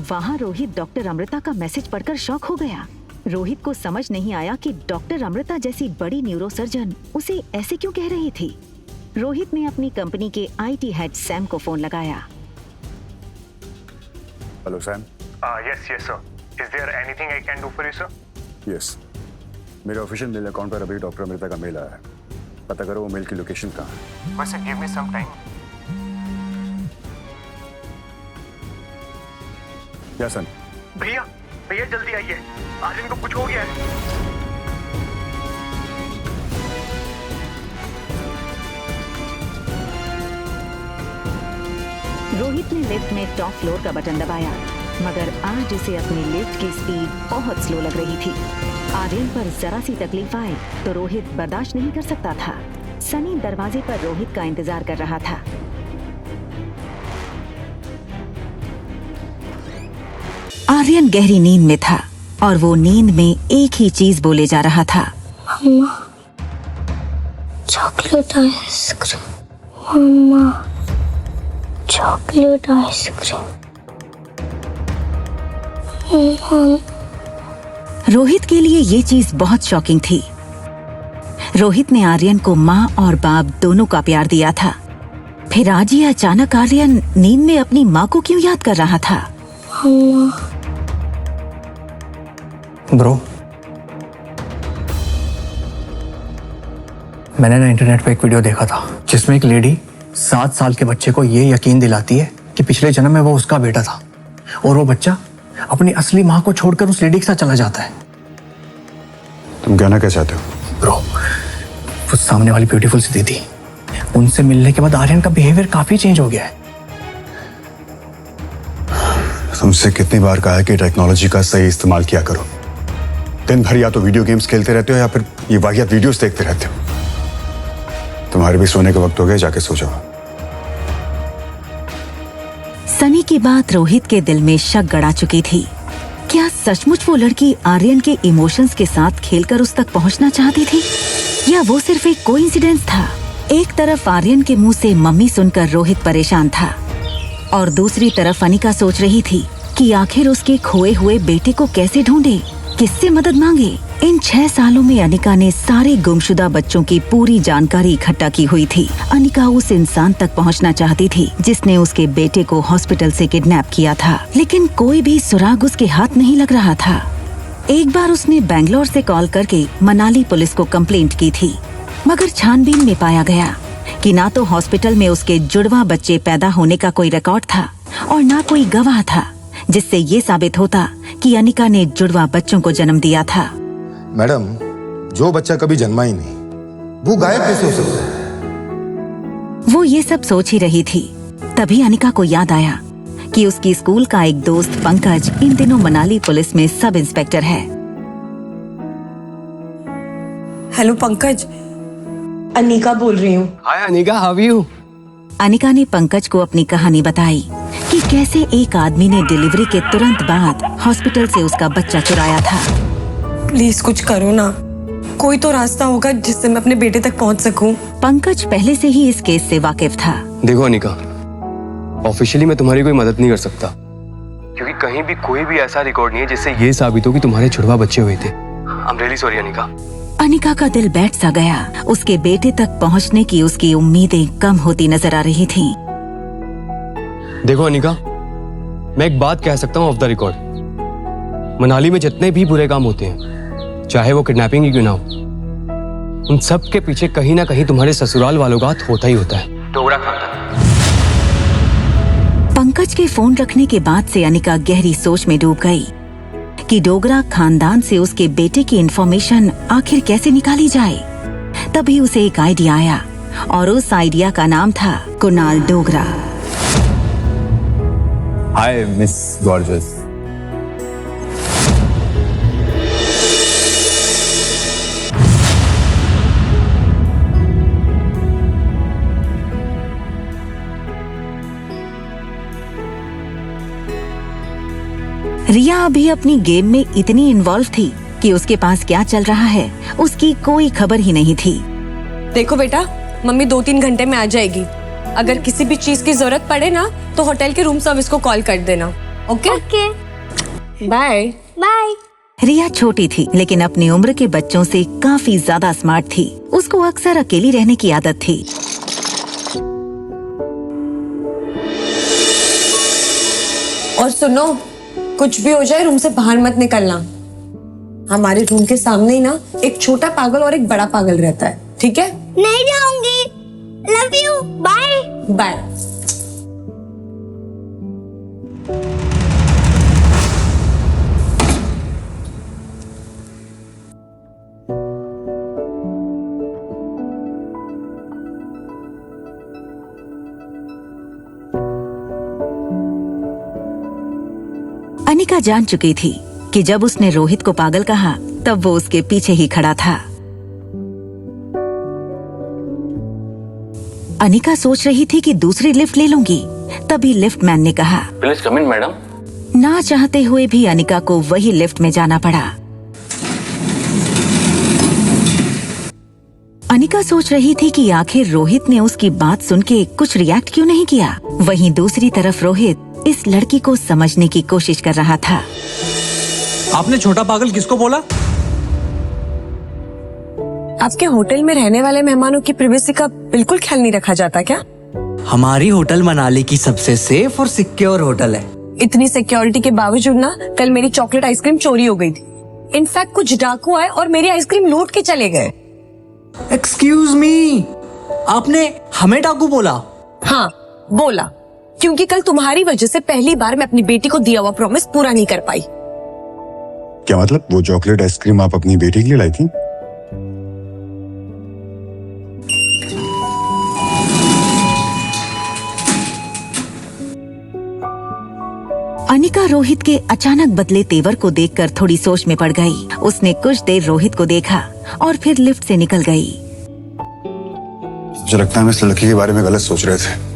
वहाँ रोहित डॉक्टर अमृता का मैसेज पढ़कर शॉक हो गया। रोहित को समझ नहीं आया कि डॉक्टर अमृता जैसी बड़ी न्यूरोसर्जन उसे ऐसे क्यों कह रही थी। रोहित ने अपनी कंपनी के आईटी हेड सैम को फोन लगाया। Hello Sam. Yes sir. Is there anything I can do for you sir? Yes, मेरे ऑफिशियल मेल अकाउंट पर अभी डॉक्टर अमृता का मेल आया है। पता करो वो मेल की लोकेशन कहाँ है। बस give me some time. Yes sir. भैया जल्दी आइए, आर्यन को कुछ हो गया है। रोहित ने लिफ्ट में टॉप फ्लोर का बटन दबाया, मगर आज उसे अपनी लिफ्ट की स्पीड बहुत स्लो लग रही थी। आर्यन पर जरा सी तकलीफ आए तो रोहित बर्दाश्त नहीं कर सकता था। सनी दरवाजे पर रोहित का इंतजार कर रहा था। आर्यन गहरी नींद में था और वो नींद में एक ही चीज बोले जा रहा था, मम्मा चॉकलेट आइसक्रीम, मम्मा चॉकलेट आइसक्रीम। रोहित के लिए ये चीज बहुत शॉकिंग थी। रोहित ने आर्यन को माँ और बाप दोनों का प्यार दिया था, फिर आज ये अचानक आर्यन नींद में अपनी माँ को क्यों याद कर रहा था। ब्रो, मैंने ना इंटरनेट पे एक वीडियो देखा था जिसमें एक लेडी 7 साल के बच्चे को ये यकीन दिलाती है कि पिछले जन्म में वो उसका बेटा था, और वो बच्चा अपनी असली माँ को छोड़कर उस लेडी के साथ चला जाता है। तुम कहना क्या चाहते हो? ब्रो, वो सामने वाली ब्यूटीफुल सी दीदी, उनसे मिलने के बाद आर्यन का बिहेवियर काफी चेंज हो गया है। तुमसे कितनी बार कहा है कि टेक्नोलॉजी का सही इस्तेमाल किया करो। दिन भर या तो वीडियो गेम्स खेलते रहते हो या फिर ये वाहियात वीडियोस देखते रहते हो। तुम्हारे भी सोने का वक्त हो गया, जाके सो जाओ। सनी की बात रोहित के दिल में शक गड़ा चुकी थी। क्या सचमुच वो लड़की आर्यन के इमोशंस के साथ खेलकर उस तक पहुंचना चाहती थी, या वो सिर्फ एक कोइंसिडेंस था। एक तरफ आर्यन के मुंह से मम्मी सुनकर रोहित परेशान था और दूसरी तरफ अनिका सोच रही थी कि आखिर उसके खोए हुए बेटे को कैसे ढूंढे, किससे मदद मांगे। इन 6 सालों में अनिका ने सारे गुमशुदा बच्चों की पूरी जानकारी इकट्ठा की हुई थी। अनिका उस इंसान तक पहुंचना चाहती थी जिसने उसके बेटे को हॉस्पिटल से किडनैप किया था, लेकिन कोई भी सुराग उसके हाथ नहीं लग रहा था। एक बार उसने बैंगलोर से कॉल करके मनाली पुलिस को कंप्लेंट की थी, मगर छानबीन में पाया गया कि ना तो हॉस्पिटल में उसके जुड़वा बच्चे पैदा होने का कोई रिकॉर्ड था और ना कोई गवाह था, जिससे ये साबित होता कि अनिका ने जुड़वा बच्चों को जन्म दिया था। मैडम, जो बच्चा कभी जन्मा ही नहीं, वो गायब कैसे हो सकता है? वो ये सब सोच ही रही थी, तभी अनिका को याद आया कि उसकी स्कूल का एक दोस्त पंकज इन दिनों मनाली पुलिस में सब इंस्पेक्टर है। हेलो पंकज, अनिका बोल रही हूँ। Hi Anika, how are you? Anika ने पंकज को अपनी कहानी बताई कि कैसे एक आदमी ने डिलीवरी के तुरंत बाद हॉस्पिटल से उसका बच्चा चुराया था। प्लीज कुछ करो ना, कोई तो रास्ता होगा जिससे मैं अपने बेटे तक पहुंच सकूं। पंकज पहले से ही इस केस से वाकिफ था। देखो अनिका, ऑफिशियली मैं तुम्हारी कोई मदद नहीं कर सकता, क्योंकि कहीं भी कोई भी ऐसा रिकॉर्ड नहीं है जिससे ये साबित हो कि तुम्हारे छुड़वा बच्चे हुए थे। I am really sorry Anika. Anika का दिल बैठ सा गया। उसके बेटे तक पहुंचने की उसकी उम्मीदें कम होती नजर आ रही थीं। देखो अनिका, मैं एक बात कह सकता हूँ ऑफ द रिकॉर्ड। मनाली में जितने भी बुरे काम होते हैं, चाहे वो किडनैपिंग ही क्यों ना हो, उन सब के पीछे कहीं ना कहीं तुम्हारे ससुराल वालों का हाथ होता ही होता है। डोगरा खानदान। पंकज के फोन रखने के बाद से अनिका गहरी सोच में डूब गई कि डोगरा खानदान से उसके बेटे की इंफॉर्मेशन आखिर कैसे निकाली जाए। तभी उसे एक आइडिया आया और उस आइडिया का नाम था Kunal Dogra. Hi miss gorgeous. Riya अभी अपनी गेम में इतनी इन्वॉल्व थी कि उसके पास क्या चल रहा है उसकी कोई खबर ही नहीं थी। देखो बेटा, मम्मी 2-3 घंटे में आ जाएगी। अगर किसी भी चीज की जरूरत पड़े ना तो होटल के रूम सर्विस को कॉल कर देना। ओके? Bye bye. रिया छोटी थी लेकिन अपनी उम्र के बच्चों से काफी ज्यादा स्मार्ट थी। उसको अक्सर अकेली रहने की आदत थी। और सुनो, कुछ भी हो जाए रूम से बाहर मत निकलना। हमारे रूम के सामने ही ना एक छोटा पागल और एक बड़ा पागल रहता है, ठीक है? नहीं जाऊंगी। Love you. Bye bye. Anika जान चुकी थी कि जब उसने रोहित को पागल कहा तब वो उसके पीछे ही खड़ा था। अनिका सोच रही थी कि दूसरी लिफ्ट ले लूंगी, तभी लिफ्ट मैन ने कहा, प्लीज कम इन मैडम। ना चाहते हुए भी अनिका को वही लिफ्ट में जाना पड़ा। अनिका सोच रही थी कि आखिर रोहित ने उसकी बात सुन के कुछ रिएक्ट क्यों नहीं किया। वहीं दूसरी तरफ रोहित इस लड़की को समझने की कोशिश कर रहा था। आपने छोटा पागल किसको बोला? आपके होटल में रहने वाले मेहमानों की प्राइवेसी का बिल्कुल ख्याल नहीं रखा जाता क्या? हमारी होटल मनाली की सबसे सेफ और सिक्योर होटल है। इतनी सिक्योरिटी के बावजूद ना कल मेरी चॉकलेट आइसक्रीम चोरी हो गई थी। इनफैक्ट कुछ डाकू आए और मेरी आइसक्रीम लूट के चले गए। एक्सक्यूज मी, आपने हमें डाकू बोला? हाँ बोला, क्योंकि कल तुम्हारी वजह से पहली बार मैं अपनी बेटी को दिया हुआ प्रॉमिस पूरा नहीं कर पाई। क्या मतलब? वो चॉकलेट आइसक्रीम आप अपनी बेटी के लिए लाई थी? अनिका रोहित के अचानक बदले तेवर को देखकर थोड़ी सोच में पड़ गई। उसने कुछ देर रोहित को देखा और फिर लिफ्ट से निकल गई। मुझे लगता है हम इस लड़की के बारे में गलत सोच रहे थे।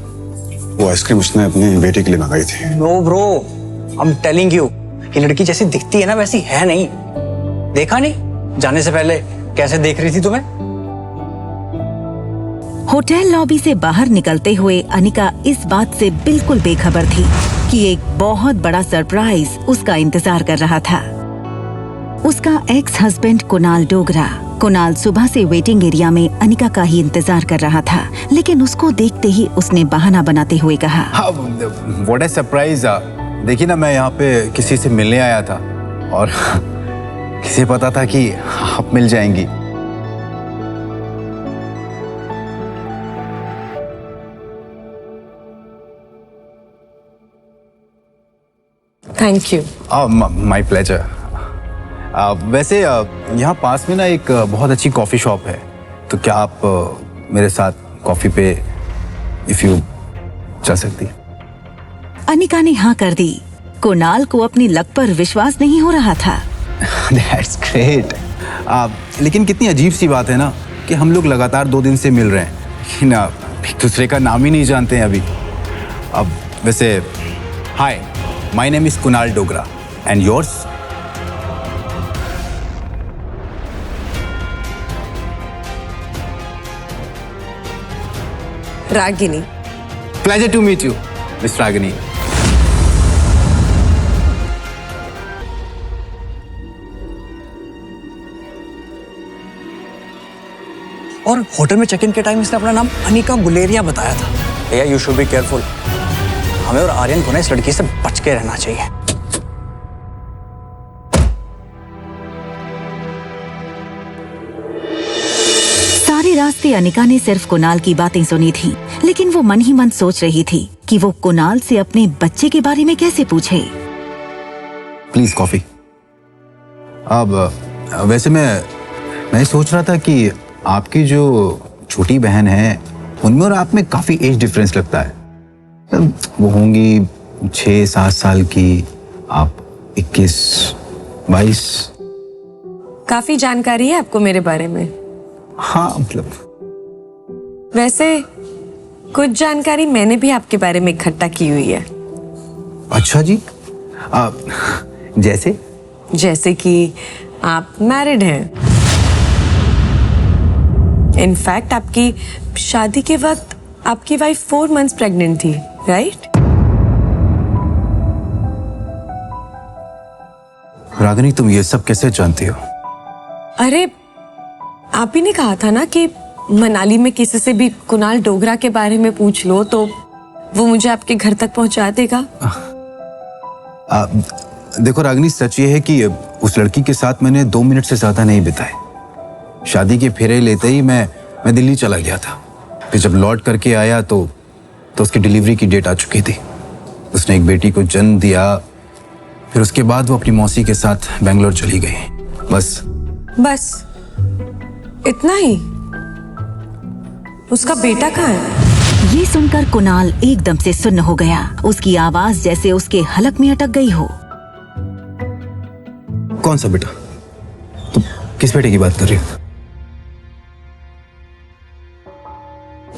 वो आइसक्रीम उसने अपनी बेटी के लिए मंगाई थी। No bro, I am telling you, ये लड़की जैसी दिखती है ना वैसी है नहीं। देखा नहीं जाने से पहले कैसे देख रही थी तुम्हें? होटल लॉबी से बाहर निकलते हुए अनिका इस बात से बिल्कुल बेखबर थी कि एक बहुत बड़ा सरप्राइज उसका इंतजार कर रहा था। उसका एक्स हस्बैंड कुणाल डोगरा। कुणाल सुबह से वेटिंग एरिया में अनिका का ही इंतजार कर रहा था, लेकिन उसको देखते ही उसने बहाना बनाते हुए कहा, व्हाट अ सरप्राइज। देखिए ना, मैं यहाँ पे किसी से मिलने आया था और किसे पता था कि आप मिल जाएंगी। Thank you. My pleasure. वैसे यहाँ पास में ना एक बहुत अच्छी कॉफी शॉप है, तो क्या आप मेरे साथ कॉफी पे इफ यू चल सकती है? अनिका ने हाँ कर दी। कुणाल को अपनी लक पर विश्वास नहीं हो रहा था। That's great. लेकिन कितनी अजीब सी बात है ना कि हम लोग लगातार 2 दिन से मिल रहे हैं लेकिन एक दूसरे का नाम ही नहीं जानते हैं अभी। अब वैसे hi, my name is Kunal Dogra and yours? Ragini. Pleasure to meet you miss Ragini. और होटल में चेक इन के टाइम इसने अपना नाम अनिका गुलेरिया बताया था। भैया यू शुड बी केयरफुल। हमें और आर्यन को ना इस लड़की से बच के रहना चाहिए। सारे रास्ते अनिका ने सिर्फ कुणाल की बातें सुनी थी, लेकिन वो मन ही मन सोच रही थी कि वो कुणाल से अपने बच्चे के बारे में कैसे पूछे। Please coffee. अब वैसे मैं सोच रहा था कि आपकी जो छोटी बहन है उनमें और आप में काफी एज डिफरेंस लगता है। वो होंगी 6-7 साल की, आप 21-22। काफी जानकारी है आपको मेरे बारे में। हाँ मतलब वैसे कुछ जानकारी मैंने भी आपके बारे में इकट्ठा की हुई है। अच्छा जी। जैसे कि आप मैरिड हैं। इनफैक्ट आपकी शादी के वक्त आपकी वाइफ 4 मंथ्स प्रेग्नेंट थी, राइट? रागिनी तुम ये सब कैसे जानती हो? अरे आप ही ने कहा था ना कि मनाली में किसी से भी कुणाल डोगरा के बारे में पूछ लो तो वो मुझे आपके घर तक पहुंचा देगा। देखो रागिनी, सच ये है कि उस लड़की के साथ मैंने 2 मिनट से ज्यादा नहीं बिताए। शादी के फेरे लेते ही मैं दिल्ली चला गया था। फिर जब लौट करके आया तो उसकी डिलीवरी की डेट आ चुकी थी। उसने एक बेटी को जन्म दिया। फिर उसके बाद वो अपनी मौसी के साथ बेंगलोर चली गई। बस इतना ही? उसका बेटा कहाँ है? ये सुनकर कुणाल एकदम से सुन्न हो गया। उसकी आवाज जैसे उसके हलक में अटक गई हो। कौन सा बेटा? तुम किस बेटे की बात कर रही हो?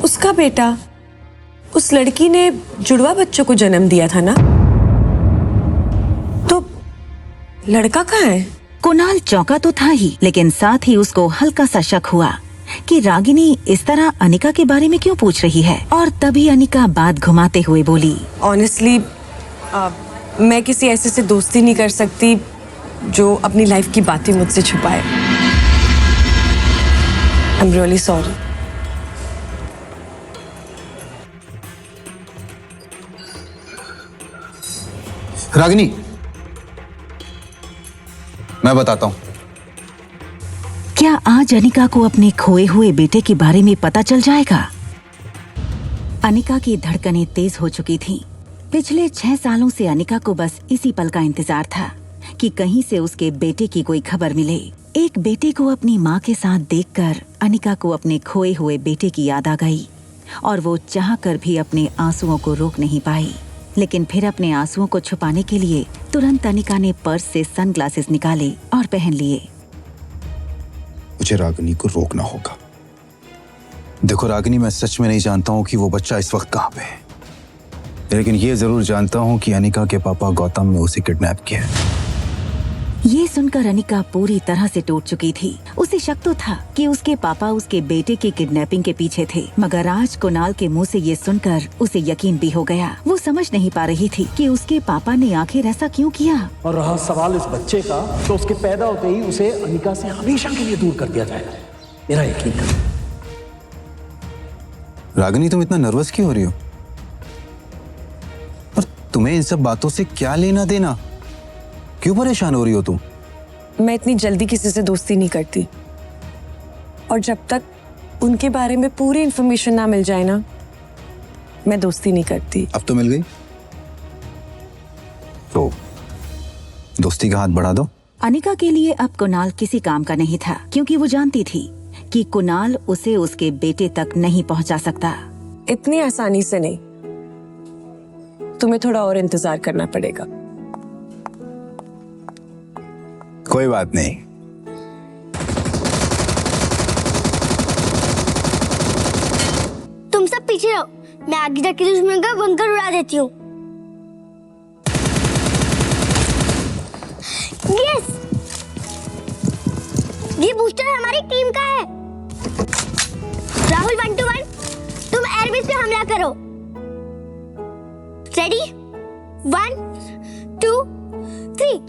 उसका बेटा। उस लड़की ने जुड़वा बच्चों को जन्म दिया था ना? तो लड़का कहाँ है? कुणाल चौंका तो था ही, लेकिन साथ ही उसको हल्का सा शक हुआ कि रागिनी इस तरह अनिका के बारे में क्यों पूछ रही है। और तभी अनिका बात घुमाते हुए बोली, ऑनेस्टली मैं किसी ऐसे से दोस्ती नहीं कर सकती जो अपनी लाइफ की बातें मुझसे छुपाए। I am really sorry. Ragini, मैं बताता हूं। क्या आज अनिका को अपने खोए हुए बेटे के बारे में पता चल जाएगा? अनिका की धड़कनें तेज हो चुकी थीं। पिछले 6 सालों से अनिका को बस इसी पल का इंतजार था कि कहीं से उसके बेटे की कोई खबर मिले। एक बेटे को अपनी माँ के साथ देखकर अनिका को अपने खोए हुए बेटे की याद आ गई और वो चाहकर भी अपने आंसुओं को रोक नहीं पाई। लेकिन फिर अपने आंसुओं को छुपाने के लिए तुरंत अनिका ने पर्स से सनग्लासेस निकाले और पहन लिए। मुझे रागिनी को रोकना होगा। देखो रागिनी, मैं सच में नहीं जानता हूँ कि वो बच्चा इस वक्त कहाँ पे है, लेकिन ये जरूर जानता हूँ कि अनिका के पापा गौतम ने उसे किडनैप किया है। ये सुनकर अनिका पूरी तरह से टूट चुकी थी। उसे शक तो था कि उसके पापा उसके बेटे की किडनैपिंग के पीछे थे, मगर आज कुणाल के मुंह से ये सुनकर उसे यकीन भी हो गया। वो समझ नहीं पा रही थी कि उसके पापा ने आखिर ऐसा क्यों किया। और रहा सवाल इस बच्चे का, तो उसके पैदा होते ही उसे अनिका से हमेशा के लिए दूर कर दिया जाएगा। मेरा यकीन कर। रागिनी, तुम इतना नर्वस क्यों हो रही हो? और तुम्हें इन सब बातों से क्या लेना देना? क्यों परेशान हो रही हो तुम? मैं इतनी जल्दी किसी से दोस्ती नहीं करती, और जब तक उनके बारे में पूरी इंफॉर्मेशन ना मिल जाए ना, मैं दोस्ती नहीं करती। अब तो मिल गई, तो दोस्ती का हाथ बढ़ा दो। अनिका के लिए अब कुणाल किसी काम का नहीं था, क्योंकि वो जानती थी कि कुणाल उसे उसके बेटे तक नहीं पहुंचा सकता। इतनी आसानी से नहीं, तुम्हें थोड़ा और इंतजार करना पड़ेगा। कोई बात नहीं, पीछे रहो, मैं आगे जाके दुश्मन का बंकर उड़ा देती हूँ। यस, ये बूस्टर हमारी टीम का है। राहुल 1-1, तुम एयरबेस पे हमला करो। रेडी? 1, 2, 3।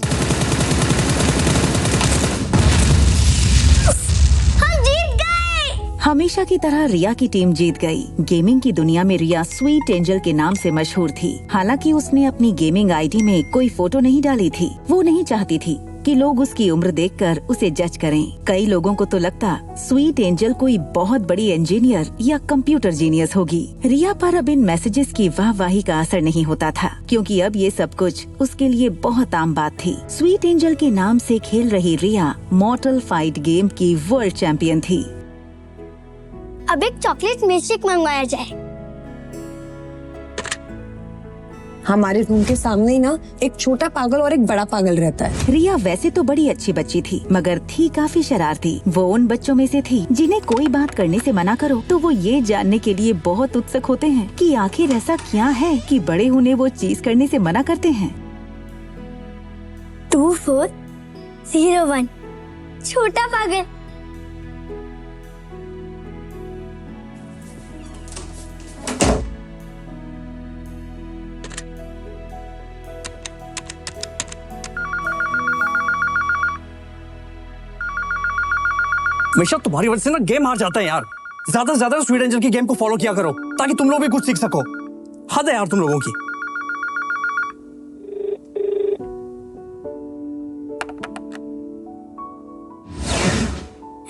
हम जीत गए। हमेशा की तरह रिया की टीम जीत गई। गेमिंग की दुनिया में रिया स्वीट एंजल के नाम से मशहूर थी। हालांकि उसने अपनी गेमिंग आईडी में कोई फोटो नहीं डाली थी। वो नहीं चाहती थी कि लोग उसकी उम्र देखकर उसे जज करें। कई लोगों को तो लगता स्वीट एंजल कोई बहुत बड़ी इंजीनियर या कंप्यूटर जीनियस होगी। रिया पर अब इन मैसेजेस की वाहवाही का असर नहीं होता था, क्योंकि अब ये सब कुछ उसके लिए बहुत आम बात थी। स्वीट एंजल के नाम से खेल रही रिया मॉर्टल फाइट गेम की वर्ल्ड चैंपियन थी। अब एक चॉकलेट मिल्कशेक मंगवाया जाए। हमारे रूम के सामने ही ना एक छोटा पागल और एक बड़ा पागल रहता है। रिया वैसे तो बड़ी अच्छी बच्ची थी, मगर थी काफी शरारती। वो उन बच्चों में से थी जिन्हें कोई बात करने से मना करो तो वो ये जानने के लिए बहुत उत्सुक होते हैं कि आखिर ऐसा क्या है कि बड़े उन्हें वो चीज करने से मना करते हैं। 2401, छोटा पागल। हमेशा तुम्हारी वजह से ना गेम हार जाता है यार। ज्यादा से ज्यादा स्वीट एंजल की गेम को फॉलो किया करो ताकि तुम लोग भी कुछ सीख सको। हद है यार तुम लोगों की।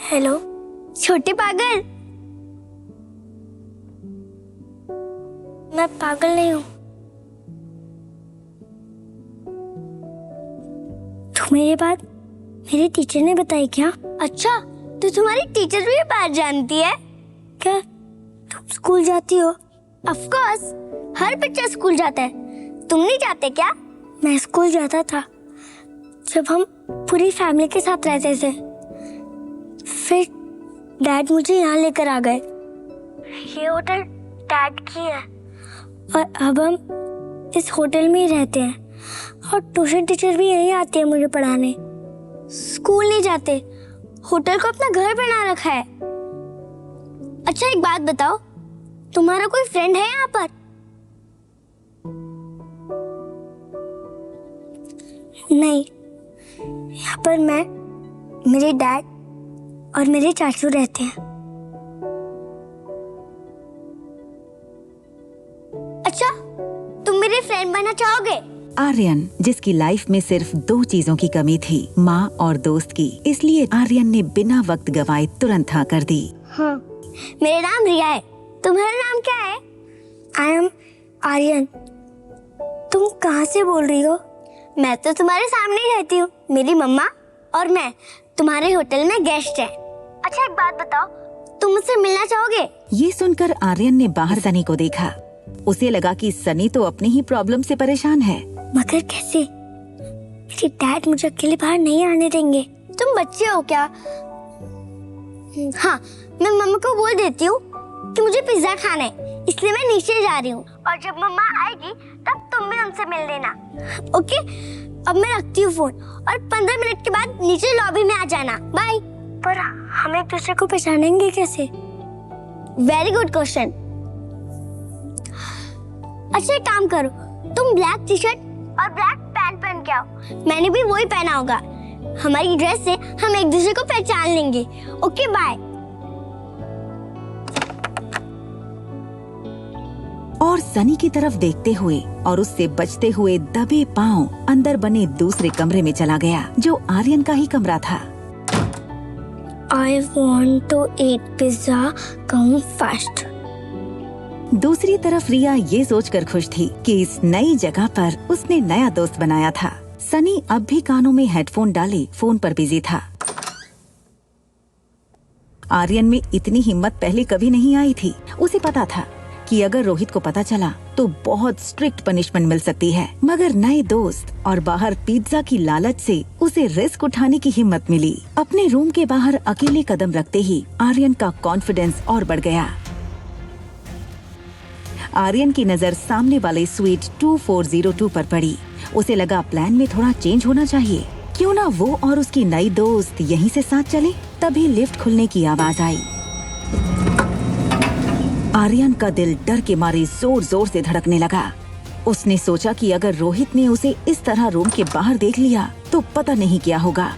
हेलो छोटे पागल। मैं पागल नहीं हूँ। तुम्हें ये बात मेरी टीचर ने बताई क्या? अच्छा, तो तुम्हारी टीचर भी ये बात जानती है क्या? तुम स्कूल जाती हो? ऑफ कोर्स, हर बच्चा स्कूल जाता है। तुम नहीं जाते क्या? मैं स्कूल जाता था जब हम पूरी फैमिली के साथ रहते थे। फिर डैड मुझे यहाँ लेकर आ गए। ये होटल डैड की है और अब हम इस होटल में ही रहते हैं। और ट्यूशन टीचर भी यहीं आती है मुझे पढ़ाने। स्कूल नहीं जाते, होटल को अपना घर बना रखा है। अच्छा एक बात बताओ, तुम्हारा कोई फ्रेंड है यहाँ पर? नहीं, यहाँ पर मैं, मेरे डैड और मेरे चाचू रहते हैं। अच्छा, तुम मेरे फ्रेंड बनना चाहोगे? आर्यन, जिसकी लाइफ में सिर्फ 2 चीजों की कमी थी, माँ और दोस्त की, इसलिए आर्यन ने बिना वक्त गवाए तुरंत हाँ कर दी। हाँ, मेरा नाम रिया है। तुम्हारा नाम क्या है? I am Aryan. तुम कहाँ से बोल रही हो? मैं तो तुम्हारे सामने ही रहती हूँ। मेरी मम्मा और मैं तुम्हारे होटल में गेस्ट हैं। अच्छा एक बात बताओ, तुम मुझसे मिलना चाहोगे? ये सुनकर आर्यन ने बाहर सनी को देखा। उसे लगा कि सनी तो अपनी ही प्रॉब्लम से परेशान है। मगर कैसे? मेरे डैड मुझे अकेले बाहर नहीं आने देंगे। तुम बच्चे हो क्या? हाँ, मैं मम्मा को बोल देती हूँ कि मुझे पिज्जा खाना है, इसलिए मैं नीचे जा रही हूँ। और जब मम्मा आएगी तब तुम भी उनसे मिल लेना। ओके, अब मैं रखती हूँ फोन और 15 मिनट के बाद नीचे लॉबी में आ जाना। बाय। पर हम एक दूसरे को पहचानेंगे कैसे? Very good question. अच्छा एक काम करो, तुम ब्लैक टी शर्ट और ब्लैक पैंट पहन के आओ। मैंने भी वही पहना होगा। हमारी ड्रेस से हम एक दूसरे को पहचान लेंगे। Okay bye. और सनी की तरफ देखते हुए और उससे बचते हुए दबे पांव अंदर बने दूसरे कमरे में चला गया, जो आर्यन का ही कमरा था। I want to eat pizza, come fast. दूसरी तरफ रिया ये सोचकर खुश थी कि इस नई जगह पर उसने नया दोस्त बनाया था। सनी अब भी कानों में हेडफोन डाले फोन पर बिजी था। आर्यन में इतनी हिम्मत पहले कभी नहीं आई थी। उसे पता था कि अगर रोहित को पता चला तो बहुत स्ट्रिक्ट पनिशमेंट मिल सकती है, मगर नए दोस्त और बाहर पिज्जा की लालच से उसे रिस्क उठाने की हिम्मत मिली। अपने रूम के बाहर अकेले कदम रखते ही आर्यन का कॉन्फिडेंस और बढ़ गया। आर्यन की नजर सामने वाले स्वीट 2402 पर पड़ी। उसे लगा प्लान में थोड़ा चेंज होना चाहिए, क्यों ना वो और उसकी नई दोस्त यहीं से साथ चले। तभी लिफ्ट खुलने की आवाज आई। आर्यन का दिल डर के मारे जोर जोर से धड़कने लगा। उसने सोचा कि अगर रोहित ने उसे इस तरह रूम के बाहर देख लिया तो पता नहीं क्या होगा।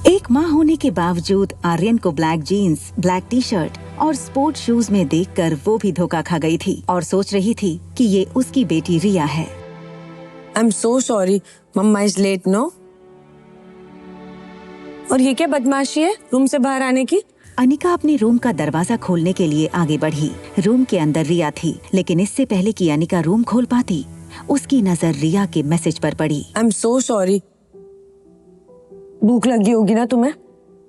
एक माह होने के बावजूद आर्यन को black jeans, black T shirt और स्पोर्ट शूज में देखकर वो भी धोखा खा गई थी और सोच रही थी कि ये उसकी बेटी रिया है। I am so sorry, mama is late no. और ये क्या बदमाशी है रूम से बाहर आने की? अनिका अपने रूम का दरवाजा खोलने के लिए आगे बढ़ी। रूम के अंदर रिया थी, लेकिन इससे पहले कि अनिका रूम खोल पाती, उसकी नजर रिया के मैसेज पर पड़ी। आई एम सो सॉरी। भूख लगी होगी ना तुम्हें?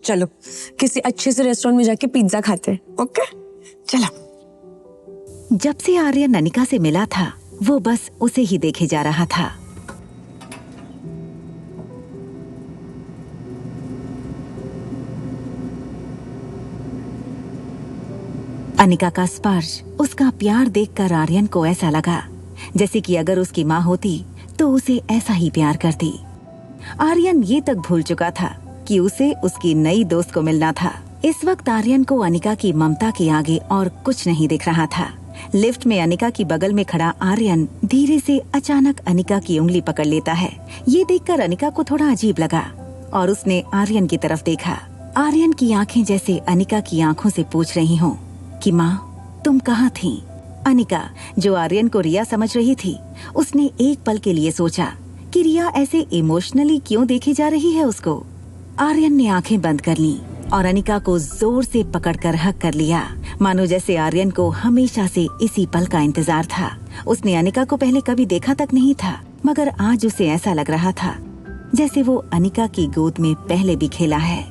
चलो किसी अच्छे से रेस्टोरेंट में जाके पिज्जा खाते हैं, ओके? चलो। जब से आर्यन अनिका से मिला था, वो बस उसे ही देखे जा रहा था। अनिका का स्पर्श, उसका प्यार देखकर आर्यन को ऐसा लगा जैसे कि अगर उसकी माँ होती तो उसे ऐसा ही प्यार करती। आर्यन ये तक भूल चुका था कि उसे उसकी नई दोस्त को मिलना था। इस वक्त आर्यन को अनिका की ममता के आगे और कुछ नहीं दिख रहा था। लिफ्ट में अनिका की बगल में खड़ा आर्यन धीरे से अचानक अनिका की उंगली पकड़ लेता है। ये देखकर अनिका को थोड़ा अजीब लगा और उसने आर्यन की तरफ देखा। आर्यन की आंखें जैसे अनिका की आंखों से पूछ रही हों कि माँ तुम कहाँ थी? अनिका, जो आर्यन को रिया समझ रही थी, उसने एक पल के लिए सोचा कि रिया ऐसे इमोशनली क्यों देखी जा रही है उसको। आर्यन ने आंखें बंद कर ली और अनिका को जोर से पकड़कर हक कर लिया, मानो जैसे आर्यन को हमेशा से इसी पल का इंतजार था। उसने अनिका को पहले कभी देखा तक नहीं था, मगर आज उसे ऐसा लग रहा था जैसे वो अनिका की गोद में पहले भी खेला है।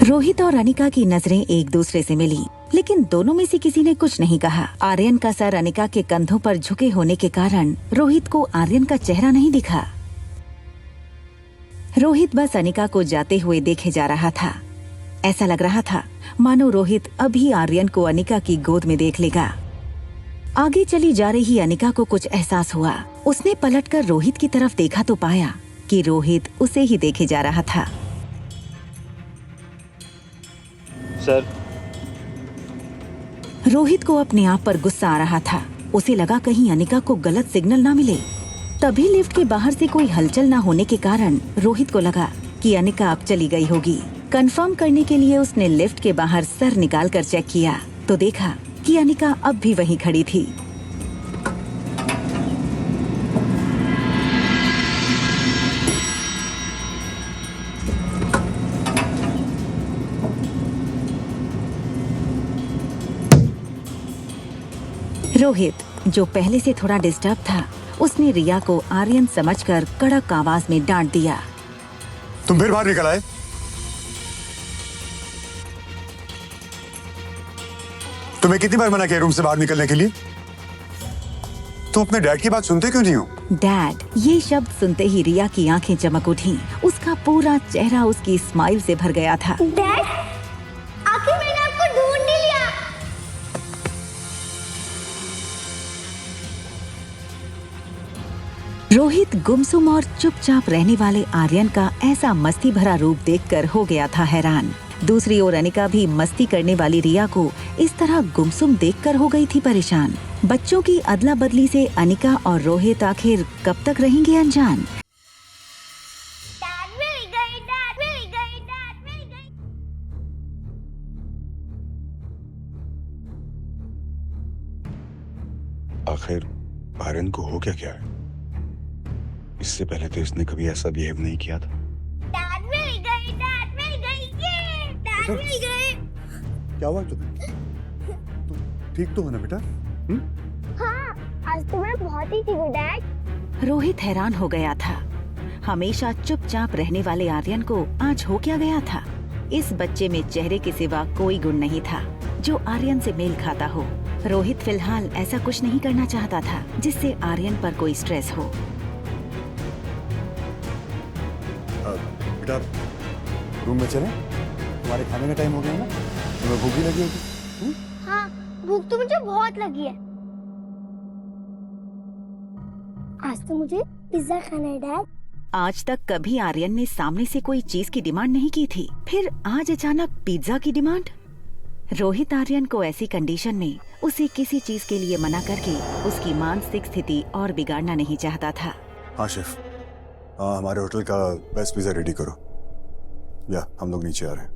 रोहित और अनिका की नजरें एक दूसरे से मिली, लेकिन दोनों में से किसी ने कुछ नहीं कहा। आर्यन का सर अनिका के कंधों पर झुके होने के कारण रोहित को आर्यन का चेहरा नहीं दिखा। रोहित बस अनिका को जाते हुए देखे जा रहा था। ऐसा लग रहा था मानो रोहित अभी आर्यन को अनिका की गोद में देख लेगा। आगे चली जा रही अनिका को कुछ एहसास हुआ। उसने पलटकर रोहित की तरफ देखा तो पाया कि रोहित उसे ही देखे जा रहा था। सर, रोहित को अपने आप पर गुस्सा आ रहा था। उसे लगा कहीं अनिका को गलत सिग्नल ना मिले। तभी लिफ्ट के बाहर से कोई हलचल ना होने के कारण रोहित को लगा कि अनिका अब चली गई होगी। कंफर्म करने के लिए उसने लिफ्ट के बाहर सर निकालकर चेक किया तो देखा कि अनिका अब भी वहीं खड़ी थी। रोहित, जो पहले से थोड़ा डिस्टर्ब था, उसने रिया को आर्यन समझकर कड़क आवाज में डांट दिया। तुम फिर बाहर निकल आए? तुम्हें कितनी बार मना किया रूम से बाहर निकलने के लिए? तुम अपने डैड की बात सुनते क्यों नहीं हो? डैड, ये शब्द सुनते ही रिया की आंखें चमक उठी। उसका पूरा चेहरा उसकी स्माइल से भर गया था। डैड, आखिर मैंने आपको ढूंढ ही लिया। रोहित गुमसुम और चुपचाप रहने वाले आर्यन का ऐसा मस्ती भरा रूप देखकर हो गया था हैरान। दूसरी ओर अनिका भी मस्ती करने वाली रिया को इस तरह गुमसुम देखकर हो गई थी परेशान। बच्चों की अदला बदली से अनिका और रोहित आखिर कब तक रहेंगे अनजान? आखिर आर्यन को हो क्या है? इससे पहले तो इसने कभी ऐसा बिहेव नहीं किया था। क्या हुआ तुम्हें? तुम ठीक तो हो ना बेटा? हाँ, आज तो मैं बहुत ही ठीक हूँ डैड। रोहित हैरान हो गया था। हमेशा चुपचाप रहने वाले आर्यन को आज हो क्या गया था? इस बच्चे में चेहरे के सिवा कोई गुण नहीं था जो आर्यन से मेल खाता हो। रोहित फिलहाल ऐसा कुछ नहीं करना चाहता था जिससे आर्यन पर कोई स्ट्रेस हो। बेटा रूम में चलें? तुम्हारे खाने का टाइम हो गया ना, तुम्हें भूख भी लगी होगी। हाँ, भूख तो मुझे बहुत लगी है। आज तो मुझे पिज्जा खाना है डैड। आज तक कभी आर्यन ने सामने से कोई चीज की डिमांड नहीं की थी, फिर आज अचानक पिज्जा की डिमांड। रोहित आर्यन को ऐसी कंडीशन में उसे किसी चीज के लिए मना करके उसकी मानसिक स्थिति और बिगाड़ना नहीं चाहता था। हाँ शेफ, हमारे होटल का बेस्ट पिज्जा रेडी करो, या हम लोग नीचे आ रहे हैं।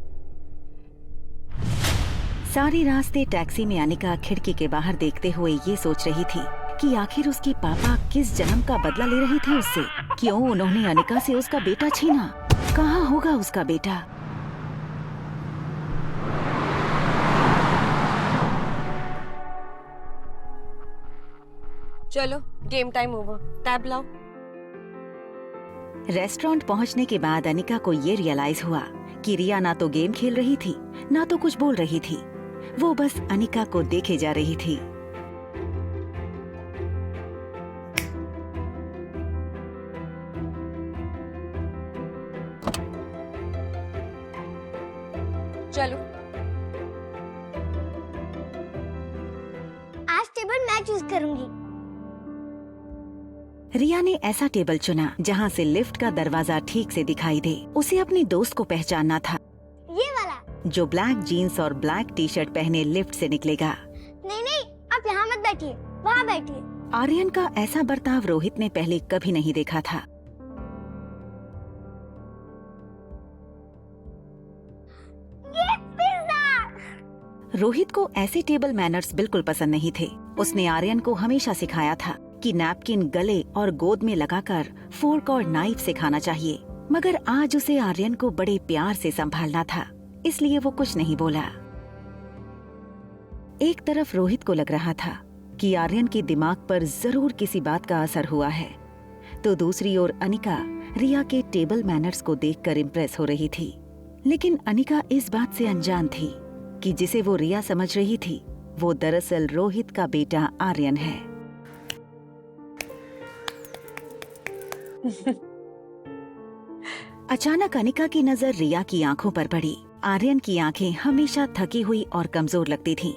सारे रास्ते टैक्सी में अनिका खिड़की के बाहर देखते हुए ये सोच रही थी कि आखिर उसके पापा किस जन्म का बदला ले रहे थे उससे। क्यों उन्होंने अनिका से उसका बेटा छीना? कहाँ होगा उसका बेटा? चलो गेम टाइम ओवर, टैब लाओ। रेस्टोरेंट पहुंचने के बाद अनिका को ये रियलाइज हुआ कि रिया ना तो गेम खेल रही थी ना तो कुछ बोल रही थी। वो बस अनिका को देखे जा रही थी। चलो आज टेबल मैं चूज करूंगी। रिया ने ऐसा टेबल चुना जहाँ से लिफ्ट का दरवाजा ठीक से दिखाई दे। उसे अपने दोस्त को पहचानना था, ये वाला जो ब्लैक जीन्स और ब्लैक टी शर्ट पहने लिफ्ट से निकलेगा। नहीं नहीं, आप यहाँ मत बैठिए, वहाँ बैठिए। आर्यन का ऐसा बर्ताव रोहित ने पहले कभी नहीं देखा था। ये पिज्जा! रोहित को ऐसे टेबल मैनर्स बिल्कुल पसंद नहीं थे। उसने आर्यन को हमेशा सिखाया था कि नैपकिन गले और गोद में लगाकर फोर्क और नाइफ से खाना चाहिए, मगर आज उसे आर्यन को बड़े प्यार से संभालना था, इसलिए वो कुछ नहीं बोला। एक तरफ रोहित को लग रहा था कि आर्यन के दिमाग पर जरूर किसी बात का असर हुआ है, तो दूसरी ओर अनिका रिया के टेबल मैनर्स को देखकर इम्प्रेस हो रही थी। लेकिन अनिका इस बात से अनजान थी कि जिसे वो रिया समझ रही थी वो दरअसल रोहित का बेटा आर्यन है। अचानक अनिका की नजर रिया की आंखों पर पड़ी। आर्यन की आंखें हमेशा थकी हुई और कमजोर लगती थीं,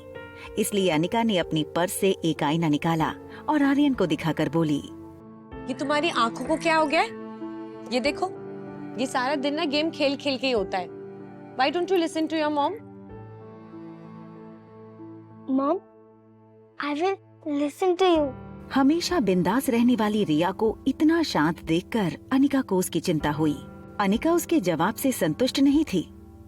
इसलिए अनिका ने अपनी पर्स से एक आईना निकाला और आर्यन को दिखाकर बोली, ये तुम्हारी आंखों को क्या हो गया है? ये देखो, ये सारा दिन ना गेम खेल खेल के ही होता है। Why don't you listen to your mom? Mom, I will listen to you. हमेशा बिंदास रहने वाली रिया को इतना शांत देखकर अनिका को उसकी चिंता हुई। अनिका उसके जवाब से संतुष्ट नहीं थी।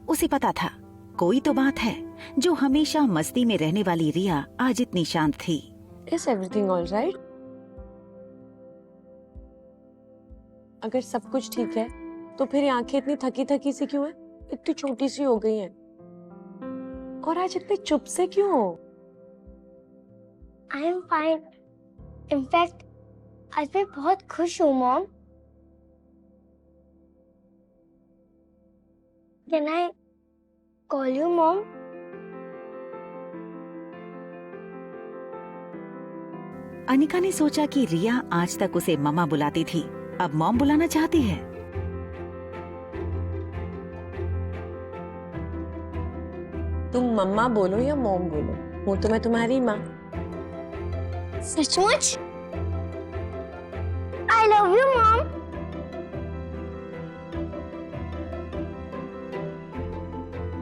उसे पता था कोई तो बात है जो हमेशा मस्ती में रहने वाली रिया आज इतनी शांत थी। Is everything all right? अगर सब कुछ ठीक है तो फिर ये आंखें इतनी थकी थकी सी क्यों है? इतनी छोटी सी हो गई हैं। और आज इतने चुप से क्यों हो? I am fine. In fact, आज मैं बहुत खुश हूँ mom. Can I call you mom? Anika ने सोचा कि रिया आज तक उसे मम्मा बुलाती थी, अब मॉम बुलाना चाहती है। तुम मम्मा बोलो या मॉम बोलो, हूँ तो मैं तुम्हारी माँ। सचमुच? I love you mom.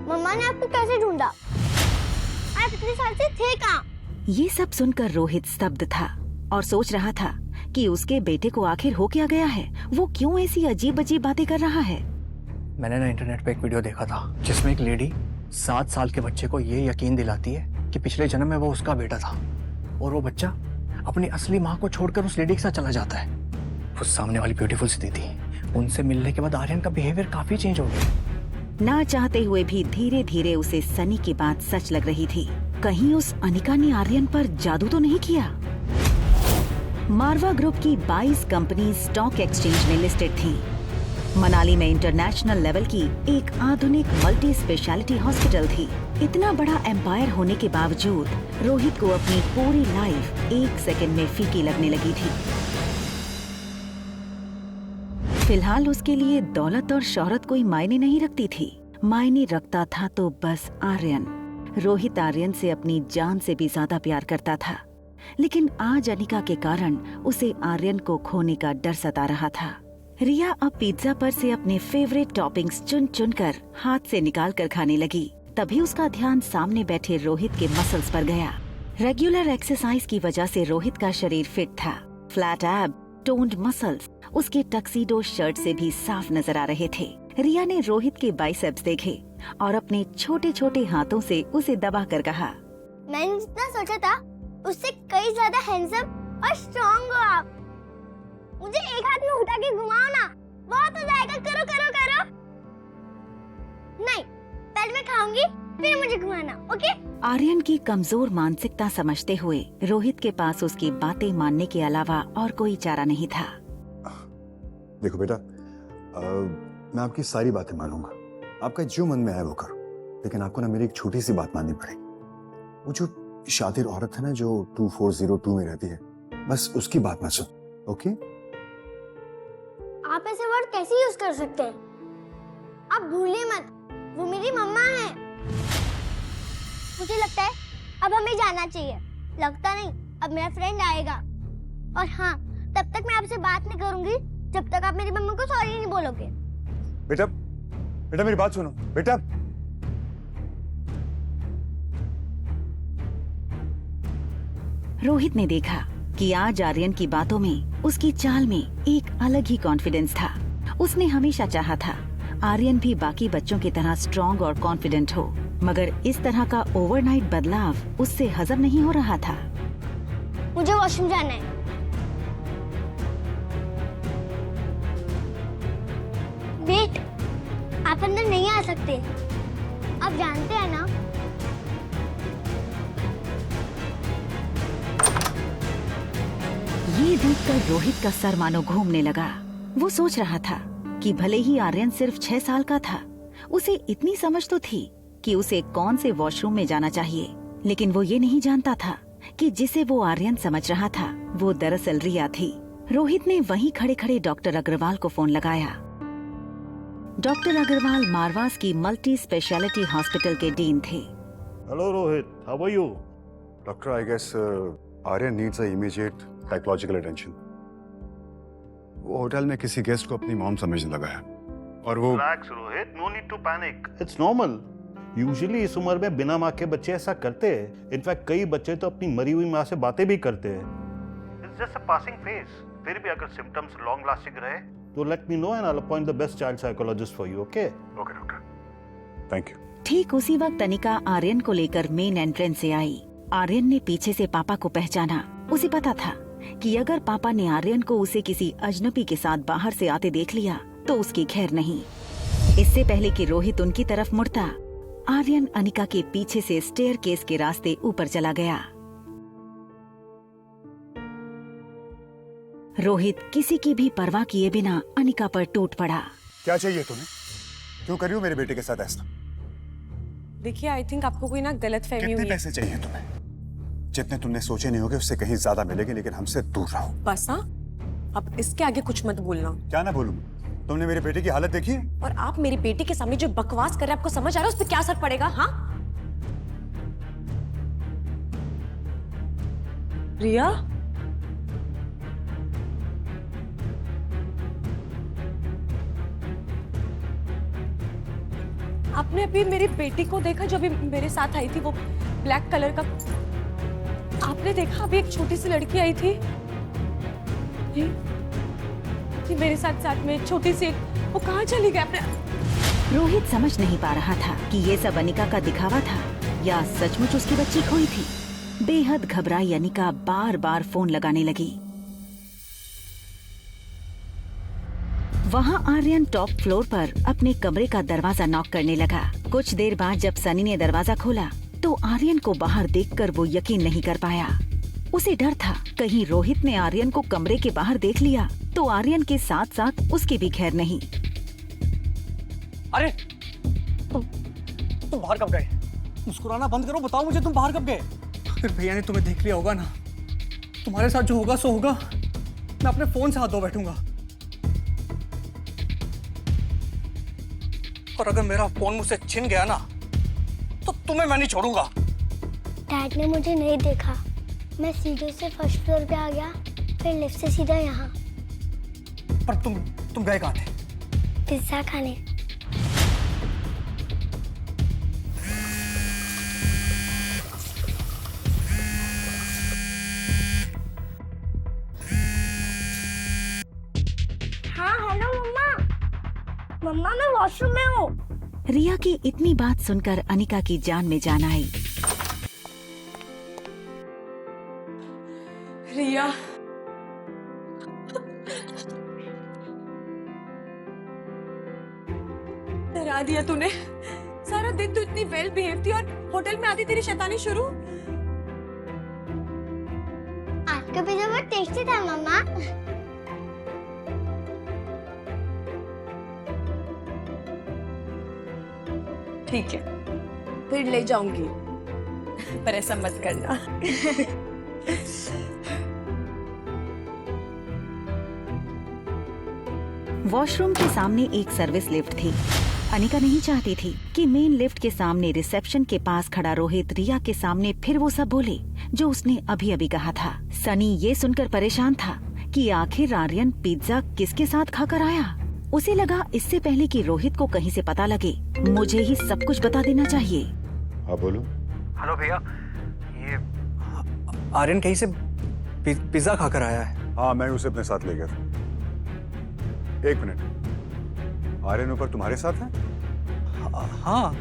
मम्मा ने आपको कैसे ढूंढा? आप इतने साल से थे कहाँ? ये सब सुनकर रोहित स्तब्ध था और सोच रहा था कि उसके बेटे को आखिर हो क्या गया है। वो क्यों ऐसी अजीब अजीब बातें कर रहा है। मैंने ना इंटरनेट पे एक वीडियो देखा था जिसमें एक लेडी 7 साल के बच्चे को ये यकीन दिलाती है कि पिछले जन्म में वो उसका बेटा था, और वो बच्चा अपनी असली माँ को छोड़कर उस लेडी के साथ चला जाता है। उस सामने वाली ब्यूटीफुल सी दीदी, उनसे मिलने के बाद आर्यन का बिहेवियर काफी चेंज हो गया। ना चाहते हुए भी धीरे धीरे उसे सनी की बात सच लग रही थी। कहीं उस अनिका ने आर्यन पर जादू तो नहीं किया। मारवा ग्रुप की 22 कंपनी स्टॉक एक्सचेंज में लिस्टेड थीं। मनाली में इंटरनेशनल लेवल की एक आधुनिक मल्टी स्पेशलिटी हॉस्पिटल थी। इतना बड़ा एम्पायर होने के बावजूद रोहित को अपनी पूरी लाइफ 1 सेकंड में फीकी लगने लगी थी। फिलहाल उसके लिए दौलत और शोहरत कोई मायने नहीं रखती थी। मायने रखता था तो बस आर्यन। रोहित आर्यन से अपनी जान से भी ज्यादा प्यार करता था, लेकिन आज अनिका के कारण उसे आर्यन को खोने का डर सता रहा था। रिया अब पिज्जा पर से अपने फेवरेट टॉपिंग्स चुन चुन कर हाथ से निकाल कर खाने लगी। तभी उसका ध्यान सामने बैठे रोहित के मसल्स पर गया। रेगुलर एक्सरसाइज की वजह से रोहित का शरीर फिट था। फ्लैट एब, टोन्ड मसल्स उसके टक्सीडो शर्ट से भी साफ नजर आ रहे थे। रिया ने रोहित के बाइसेप्स देखे और अपने छोटे छोटे हाथों से उसे दबा कर कहा, मैंने जितना सोचा था उससे कई ज्यादा हैंडसम और स्ट्रॉन्ग हो आप। मुझे एक हाथ में उठा के घुमाओ ना, बहुत हो जाएगा। करो करो करो। नहीं, पहले मैं खाऊंगी फिर मुझे घुमाना, ओके? आर्यन की कमजोर मानसिकता समझते हुए रोहित के पास उसकी बातें मानने के अलावा और कोई चारा नहीं था। देखो बेटा, मैं आपकी सारी बातें मानूंगा, आपका जो मन में है वो करो, लेकिन आपको ना मेरी एक छोटी सी बात माननी पड़ेगी। वो जो शातिर औरत है ना जो 2402 में रहती है, बस उसकी बात मत सुन, ओके? आप ऐसे वर्ड कैसे यूज कर सकते हैं? आप भूलिए मत, वो मेरी मम्मा है। मुझे लगता है अब हमें जाना चाहिए। लगता नहीं, अब मेरा फ्रेंड आएगा। और हाँ, तब तक मैं आपसे बात नहीं करूंगी जब तक आप मेरी मम्मा को सॉरी नहीं बोलोगे। बेटा, बेटा मेरी बात सुनो, बेटा। रोहित ने देखा कि आज आर्यन की बातों में, उसकी चाल में एक अलग ही कॉन्फिडेंस था। उसने हमेशा चाहा था आर्यन भी बाकी बच्चों की तरह स्ट्रॉन्ग और कॉन्फिडेंट हो, मगर इस तरह का ओवरनाइट बदलाव उससे हजम नहीं हो रहा था। मुझे वॉशरूम जाना है। वेट, आप अंदर नहीं आ सकते। आप जानते हैं ना? ये देखकर रोहित का सर मानो घूमने लगा। वो सोच रहा था कि भले ही आर्यन सिर्फ 6 साल का था, उसे इतनी समझ तो थी कि उसे कौन से वॉशरूम में जाना चाहिए, लेकिन वो ये नहीं जानता था कि जिसे वो आर्यन समझ रहा था वो दरअसल रिया थी। रोहित ने वहीं खड़े खड़े डॉक्टर अग्रवाल को फोन लगाया। डॉक्टर अग्रवाल मारवास की मल्टी स्पेशलिटी हॉस्पिटल के डीन थे। Hello Rohit, how are you? Doctor, I guess Aryan needs a immediate psychological attention. वो होटल में किसी गेस्ट को अपनी मॉम समझने लगा है और वो relax Rohit, no need to panic, it's normal. Usually इस उम्र में बिना माँ के बच्चे ऐसा करते हैं। इनफैक्ट कई बच्चे तो अपनी मरी हुई माँ से बातें भी करते हैं। It's just a passing phase. फिर भी अगर सिम्टम्स लॉन्ग लास्टिंग रहे तो let me know and I will appoint the best child psychologist for you, okay? Okay doctor, thank you. ठीक उसी वक्त अनिका आर्यन को लेकर मेन एंट्रेंस से आई। आर्यन ने पीछे से पापा को पहचाना। उसे पता था कि अगर पापा ने आर्यन को उसे किसी अजनबी के साथ बाहर से आते देख लिया तो उसकी खैर नहीं। इससे पहले कि रोहित उनकी तरफ मुड़ता, आर्यन अनिका के पीछे से स्टेयरकेस के रास्ते ऊपर चला गया। रोहित किसी की भी परवाह किए बिना अनिका पर टूट पड़ा। क्या चाहिए तुम्हें? क्यों कर रही हो मेरे बेटे के साथ ऐसा? देखिए, आई थिंक आपको कोई ना गलतफहमी हुई है। कितने पैसे चाहिए तुम्हें? जितने तुमने सोचे नहीं होगे उससे कहीं ज्यादा मिलेंगे, लेकिन हमसे दूर रहो। बस हाँ, अब इसके आगे कुछ मत बोलना। क्या ना बोलूं? तुमने मेरे बेटे की हालत देखी है? और आप मेरे बेटे के सामने जो बकवास कर रहे हैं, आपको समझ आ रहा है उस पर क्या असर पड़ेगा? हाँ रिया, आपने अभी मेरी बेटी को देखा जो अभी मेरे साथ आई थी, वो ब्लैक कलर का? आपने देखा अभी एक छोटी सी लड़की आई थी ये मेरे साथ में छोटी सी, वो कहाँ चली गई? आपने? रोहित समझ नहीं पा रहा था कि ये सब अनिका का दिखावा था या सचमुच उसकी बच्ची खोई थी। बेहद घबराई अनिका बार बार फोन लगाने लगी। वहाँ आर्यन टॉप फ्लोर पर अपने कमरे का दरवाजा नॉक करने लगा। कुछ देर बाद जब सनी ने दरवाजा खोला तो आर्यन को बाहर देखकर वो यकीन नहीं कर पाया। उसे डर था कहीं रोहित ने आर्यन को कमरे के बाहर देख लिया तो आर्यन के साथ साथ उसकी भी खैर नहीं। अरे तुम बाहर कब गए? मुस्कुराना बंद करो, बताओ मुझे तुम बाहर कब गए? फिर भैया ने तुम्हें देख लिया होगा ना। तुम्हारे साथ जो होगा सो होगा। मैं अपने फोन से हाथ धो बैठूंगा। और अगर मेरा फोन मुझसे छिन गया ना तो तुम्हें मैं नहीं छोड़ूंगा। डैड ने मुझे नहीं देखा। मैं सीधे से फर्स्ट फ्लोर पे आ गया, फिर लिफ्ट से सीधा यहाँ। पर तुम गए कहाँ थे? पिज्जा खाने। हाँ हेलो मम्मा। मम्मा मैं वॉशरूम में हूँ। रिया की इतनी बात सुनकर अनिका की जान में जान आई। रिया, डरा दिया तूने। सारा दिन तू इतनी वेल बिहेव थी और होटल में आती तेरी शैतानी शुरू। आपका पिज्जा बहुत टेस्टी था मम्मा। ठीक है, फिर ले जाऊंगी, पर ऐसा मत करना। वॉशरूम के सामने एक सर्विस लिफ्ट थी। अनिका नहीं चाहती थी कि मेन लिफ्ट के सामने रिसेप्शन के पास खड़ा रोहित रिया के सामने फिर वो सब बोले जो उसने अभी अभी कहा था। सनी ये सुनकर परेशान था कि आखिर आर्यन पिज्जा किसके साथ खाकर आया। उसे लगा इससे पहले कि रोहित को कहीं से पता लगे मुझे ही सब कुछ बता देना चाहिए। हाँ बोलो। हेलो भैया, ये आर्यन कहीं से पिज्जा खाकर आया है। हाँ मैं उसे अपने साथ ले गया था। एक मिनट, आर्यन ऊपर तुम्हारे साथ है? हाँ।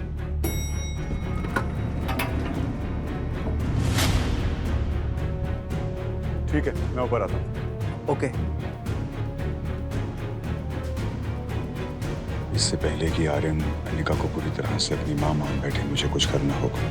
ठीक है, मैं ऊपर आता हूँ। ओके। इससे पहले कि आर्यन अनिका को पूरी तरह से अपनी मां मान बैठे, मुझे कुछ करना होगा।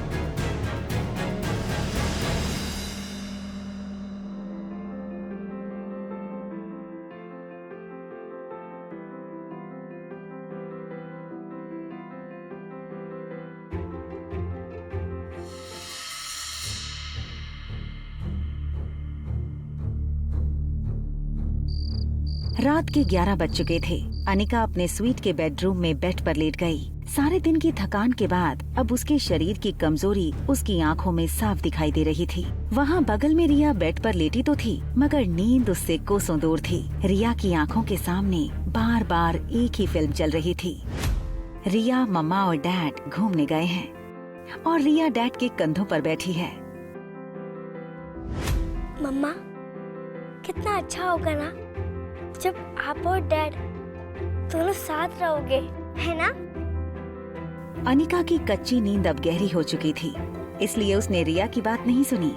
रात के 11 बज चुके थे। अनिका अपने स्वीट के बेडरूम में बेड पर लेट गई। सारे दिन की थकान के बाद अब उसके शरीर की कमजोरी उसकी आंखों में साफ दिखाई दे रही थी। वहाँ बगल में रिया बेड पर लेटी तो थी, मगर नींद उससे कोसों दूर थी। रिया की आंखों के सामने बार बार एक ही फिल्म चल रही थी। रिया, मम्मा और डैड घूमने गए हैं और रिया डैड के कंधों पर बैठी है। मम्मा, कितना अच्छा होगा ना जब आप और डैड दोनों साथ रहोगे, है ना? अनिका की कच्ची नींद अब गहरी हो चुकी थी, इसलिए उसने रिया की बात नहीं सुनी।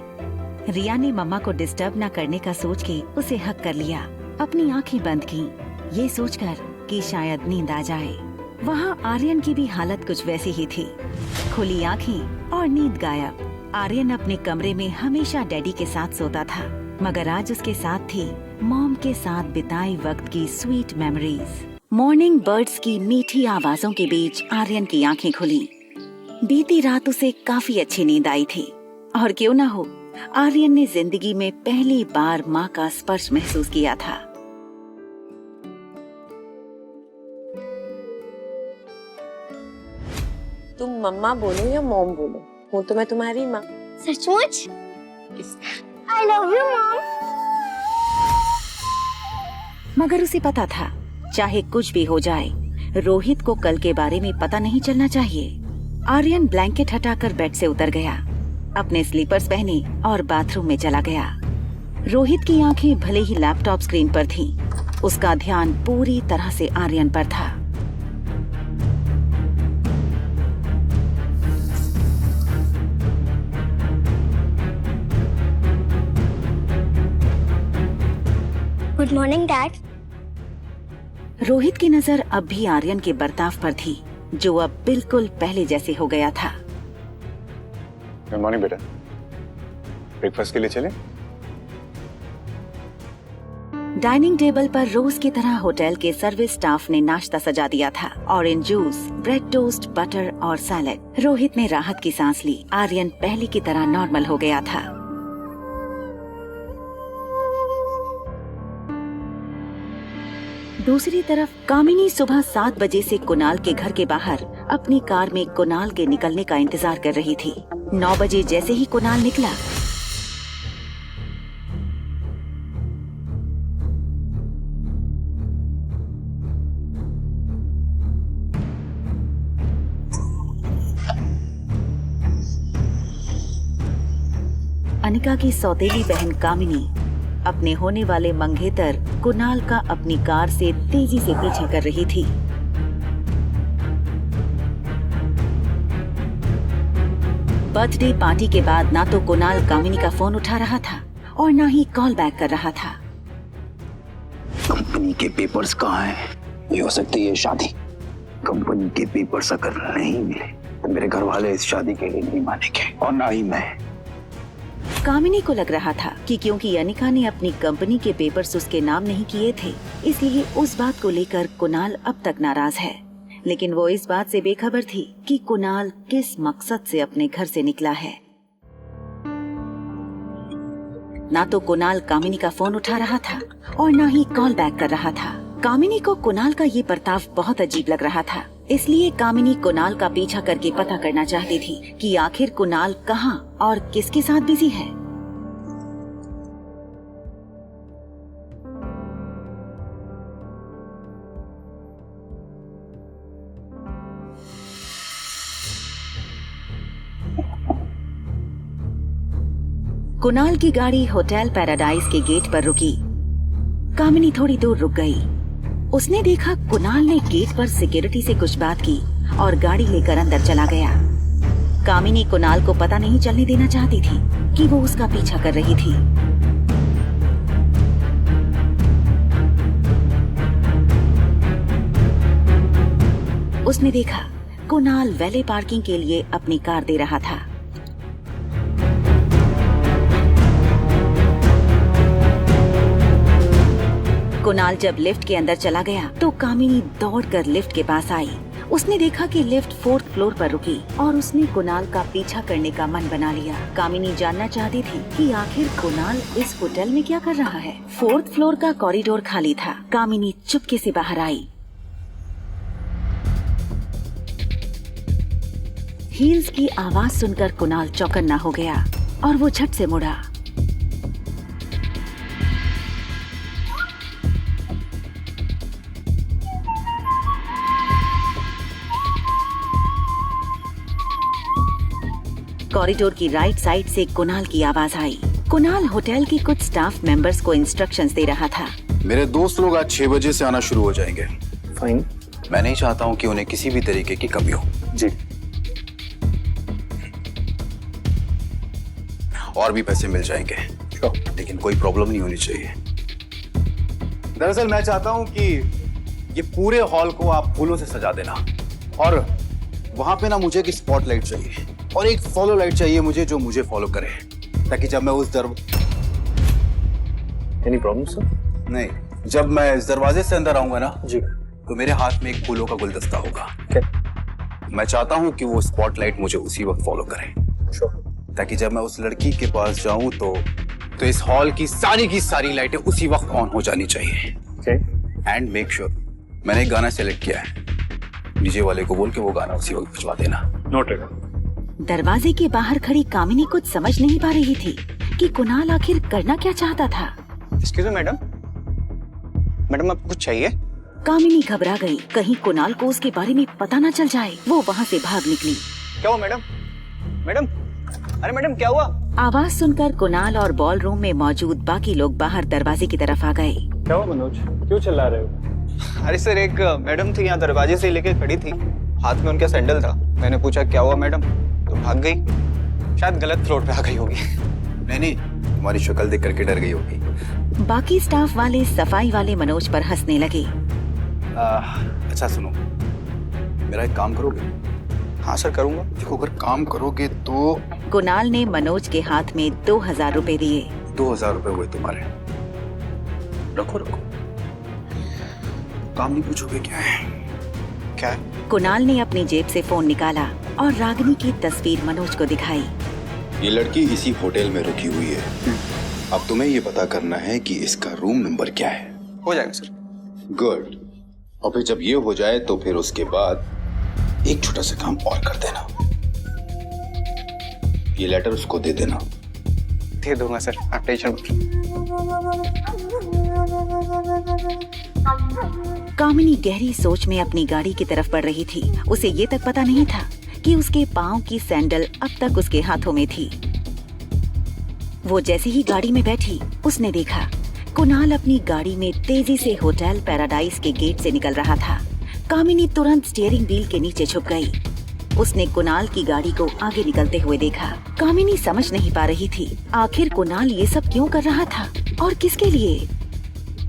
रिया ने मम्मा को डिस्टर्ब न करने का सोच के उसे हक कर लिया। अपनी आंखें बंद की, ये सोचकर कि शायद नींद आ जाए। वहाँ आर्यन की भी हालत कुछ वैसी ही थी, खुली आंखें और नींद गायब। आर्यन अपने कमरे में हमेशा डैडी के साथ सोता था, मगर आज उसके साथ थी मॉम के साथ बिताए वक्त की स्वीट मेमोरीज। मॉर्निंग बर्ड्स की मीठी आवाजों के बीच आर्यन की आंखें खुली। बीती रात उसे काफी अच्छी नींद आई थी, और क्यों ना हो, आर्यन ने जिंदगी में पहली बार माँ का स्पर्श महसूस किया था। तुम मम्मा बोलो या मॉम बोलो, हूँ तो मैं तुम्हारी माँ। सचमुच? I love you, mom. मगर उसे पता था चाहे कुछ भी हो जाए, रोहित को कल के बारे में पता नहीं चलना चाहिए। आर्यन ब्लैंकेट हटाकर बेड से उतर गया, अपने स्लीपर्स पहने और बाथरूम में चला गया। रोहित की आंखें भले ही लैपटॉप स्क्रीन पर थीं, उसका ध्यान पूरी तरह से आर्यन पर था। Good morning dad. रोहित की नजर अब भी आर्यन के बर्ताव पर थी, जो अब बिल्कुल पहले जैसे हो गया था। गुड मॉर्निंग बेटा, ब्रेकफास्ट के लिए चलें? डाइनिंग टेबल पर रोज की तरह होटल के सर्विस स्टाफ ने नाश्ता सजा दिया था। Orange juice, bread toast, butter और सैलेड। रोहित ने राहत की सांस ली। आर्यन पहले की तरह नॉर्मल हो गया था। दूसरी तरफ कामिनी सुबह 7 बजे से कुणाल के घर के बाहर अपनी कार में कुणाल के निकलने का इंतजार कर रही थी। 9 बजे जैसे ही कुणाल निकला, अनिका की सौतेली बहन कामिनी अपने होने वाले मंगेतर कुणाल का अपनी कार से तेजी से पीछा कर रही थी। बर्थडे पार्टी के बाद ना तो कुणाल कामिनी का फोन उठा रहा था और ना ही कॉल बैक कर रहा था। कंपनी के पेपर्स कहाँ हैं? ये हो सकती है शादी। कंपनी के पेपर्स अगर नहीं मिले तो मेरे घर वाले इस शादी के लिए नहीं मानेंगे और ना ही मैं। कामिनी को लग रहा था कि क्योंकि अनिका ने अपनी कंपनी के पेपर्स उसके नाम नहीं किए थे, इसलिए उस बात को लेकर कुणाल अब तक नाराज है। लेकिन वो इस बात से बेखबर थी कि कुणाल किस मकसद से अपने घर से निकला है। ना तो कुणाल कामिनी का फोन उठा रहा था और ना ही कॉल बैक कर रहा था। कामिनी को कुणाल का ये बर्ताव बहुत अजीब लग रहा था, इसलिए कामिनी कुणाल का पीछा करके पता करना चाहती थी कि आखिर कुणाल कहाँ और किसके साथ बिजी है। कुणाल की गाड़ी होटल पैराडाइज के गेट पर रुकी। कामिनी थोड़ी दूर रुक गई। उसने देखा कुणाल ने गेट पर सिक्योरिटी से कुछ बात की और गाड़ी लेकर अंदर चला गया। कामिनी कुणाल को पता नहीं चलने देना चाहती थी कि वो उसका पीछा कर रही थी। उसने देखा कुणाल वैले पार्किंग के लिए अपनी कार दे रहा था। कुणाल जब लिफ्ट के अंदर चला गया तो कामिनी दौड़कर लिफ्ट के पास आई। उसने देखा कि लिफ्ट 4th फ्लोर पर रुकी और उसने कुणाल का पीछा करने का मन बना लिया। कामिनी जानना चाहती थी कि आखिर कुणाल इस होटल में क्या कर रहा है। 4th फ्लोर का कॉरिडोर खाली था। कामिनी चुपके से बाहर आई। हील्स की आवाज सुनकर कुणाल चौकन्ना हो गया और वो झट से मुड़ा। कॉरिडोर की राइट साइड से कुणाल की आवाज आई। कुणाल होटल के कुछ स्टाफ मेंबर्स को इंस्ट्रक्शंस दे रहा था। मेरे दोस्त लोग आज 6 बजे से आना शुरू हो जाएंगे। फाइन। मैं नहीं चाहता हूँ कि उन्हें किसी भी तरीके की कमी हो। जी। और भी पैसे मिल जाएंगे, लेकिन कोई प्रॉब्लम नहीं होनी चाहिए। दरअसल मैं चाहता हूँ कि ये पूरे हॉल को आप फूलों से सजा देना और वहां पे ना मुझे एक स्पॉटलाइट चाहिए और एक फॉलो लाइट चाहिए मुझे, जो मुझे फॉलो करे, ताकि जब मैं उस Any problem, sir? नहीं, जब मैं इस दरवाजे से अंदर आऊंगा ना जी, तो मेरे हाथ में एक फूलों का गुलदस्ता होगा। मैं चाहता हूँ कि वो स्पॉटलाइट मुझे उसी वक्त फॉलो करे, ताकि जब मैं उस लड़की के पास जाऊं तो इस हॉल की सारी लाइटें उसी वक्त ऑन हो जानी चाहिए। एंड मेक श्योर, मैंने एक गाना सेलेक्ट किया है, डीजे वाले को बोल के वो गाना उसी वक्त बजवा देना। नोटेड। दरवाजे के बाहर खड़ी कामिनी कुछ समझ नहीं पा रही थी कि कुणाल आखिर करना क्या चाहता था। एक्सक्यूज मी मैडम, मैडम आपको कुछ चाहिए? कामिनी घबरा गई, कहीं कुणाल को उसके बारे में पता न चल जाए। वो वहाँ से भाग निकली। क्या हुआ मैडम? मैडम, अरे मैडम क्या हुआ? आवाज सुनकर कुणाल और बॉल रूम में मौजूद बाकी लोग बाहर दरवाजे की तरफ आ गए। क्या हुआ मनोज, क्यों चिल्ला रहे हो? अरे सर, एक मैडम थी यहाँ दरवाजे से लेके खड़ी थी, हाथ में उनका सैंडल था। मैंने पूछा क्या हुआ मैडम, तो भाग गई। शायद गलत फ्लोर पे आ गई होगी। नहीं, तुम्हारी शक्ल देख करके डर गई होगी। बाकी स्टाफ वाले सफाई वाले मनोज पर हंसने लगे। अच्छा सुनो, मेरा एक काम करोगे? हाँ सर करूंगा। देखो, अगर काम करोगे तो। कुणाल ने मनोज के हाथ में 2000 रुपए दिए। 2000 रुपए हुए तुम्हारे। रखो रखो। काम नहीं पूछोगे क्या है? क्या है? कुणाल ने अपनी जेब से फोन निकाला और रागिनी की तस्वीर मनोज को दिखाई। ये लड़की इसी होटल में रुकी हुई है। अब तुम्हें ये पता करना है कि इसका रूम नंबर क्या है। हो जाएगा सर। गुड। और फिर जब ये हो जाए तो फिर उसके बाद एक छोटा सा काम और कर देना। ये लेटर उसको दे देना। दे दूंगा सर, आप टेंशन मत लो। कामिनी गहरी सोच में अपनी गाड़ी की तरफ बढ़ रही थी। उसे ये तक पता नहीं था कि उसके पाँव की सैंडल अब तक उसके हाथों में थी। वो जैसे ही गाड़ी में बैठी, उसने देखा कुणाल अपनी गाड़ी में तेजी से होटल पैराडाइज के गेट से निकल रहा था। कामिनी तुरंत स्टीयरिंग व्हील के नीचे छुप गई। उसने कुणाल की गाड़ी को आगे निकलते हुए देखा। कामिनी समझ नहीं पा रही थी आखिर कुणाल ये सब क्यों कर रहा था और किसके लिए।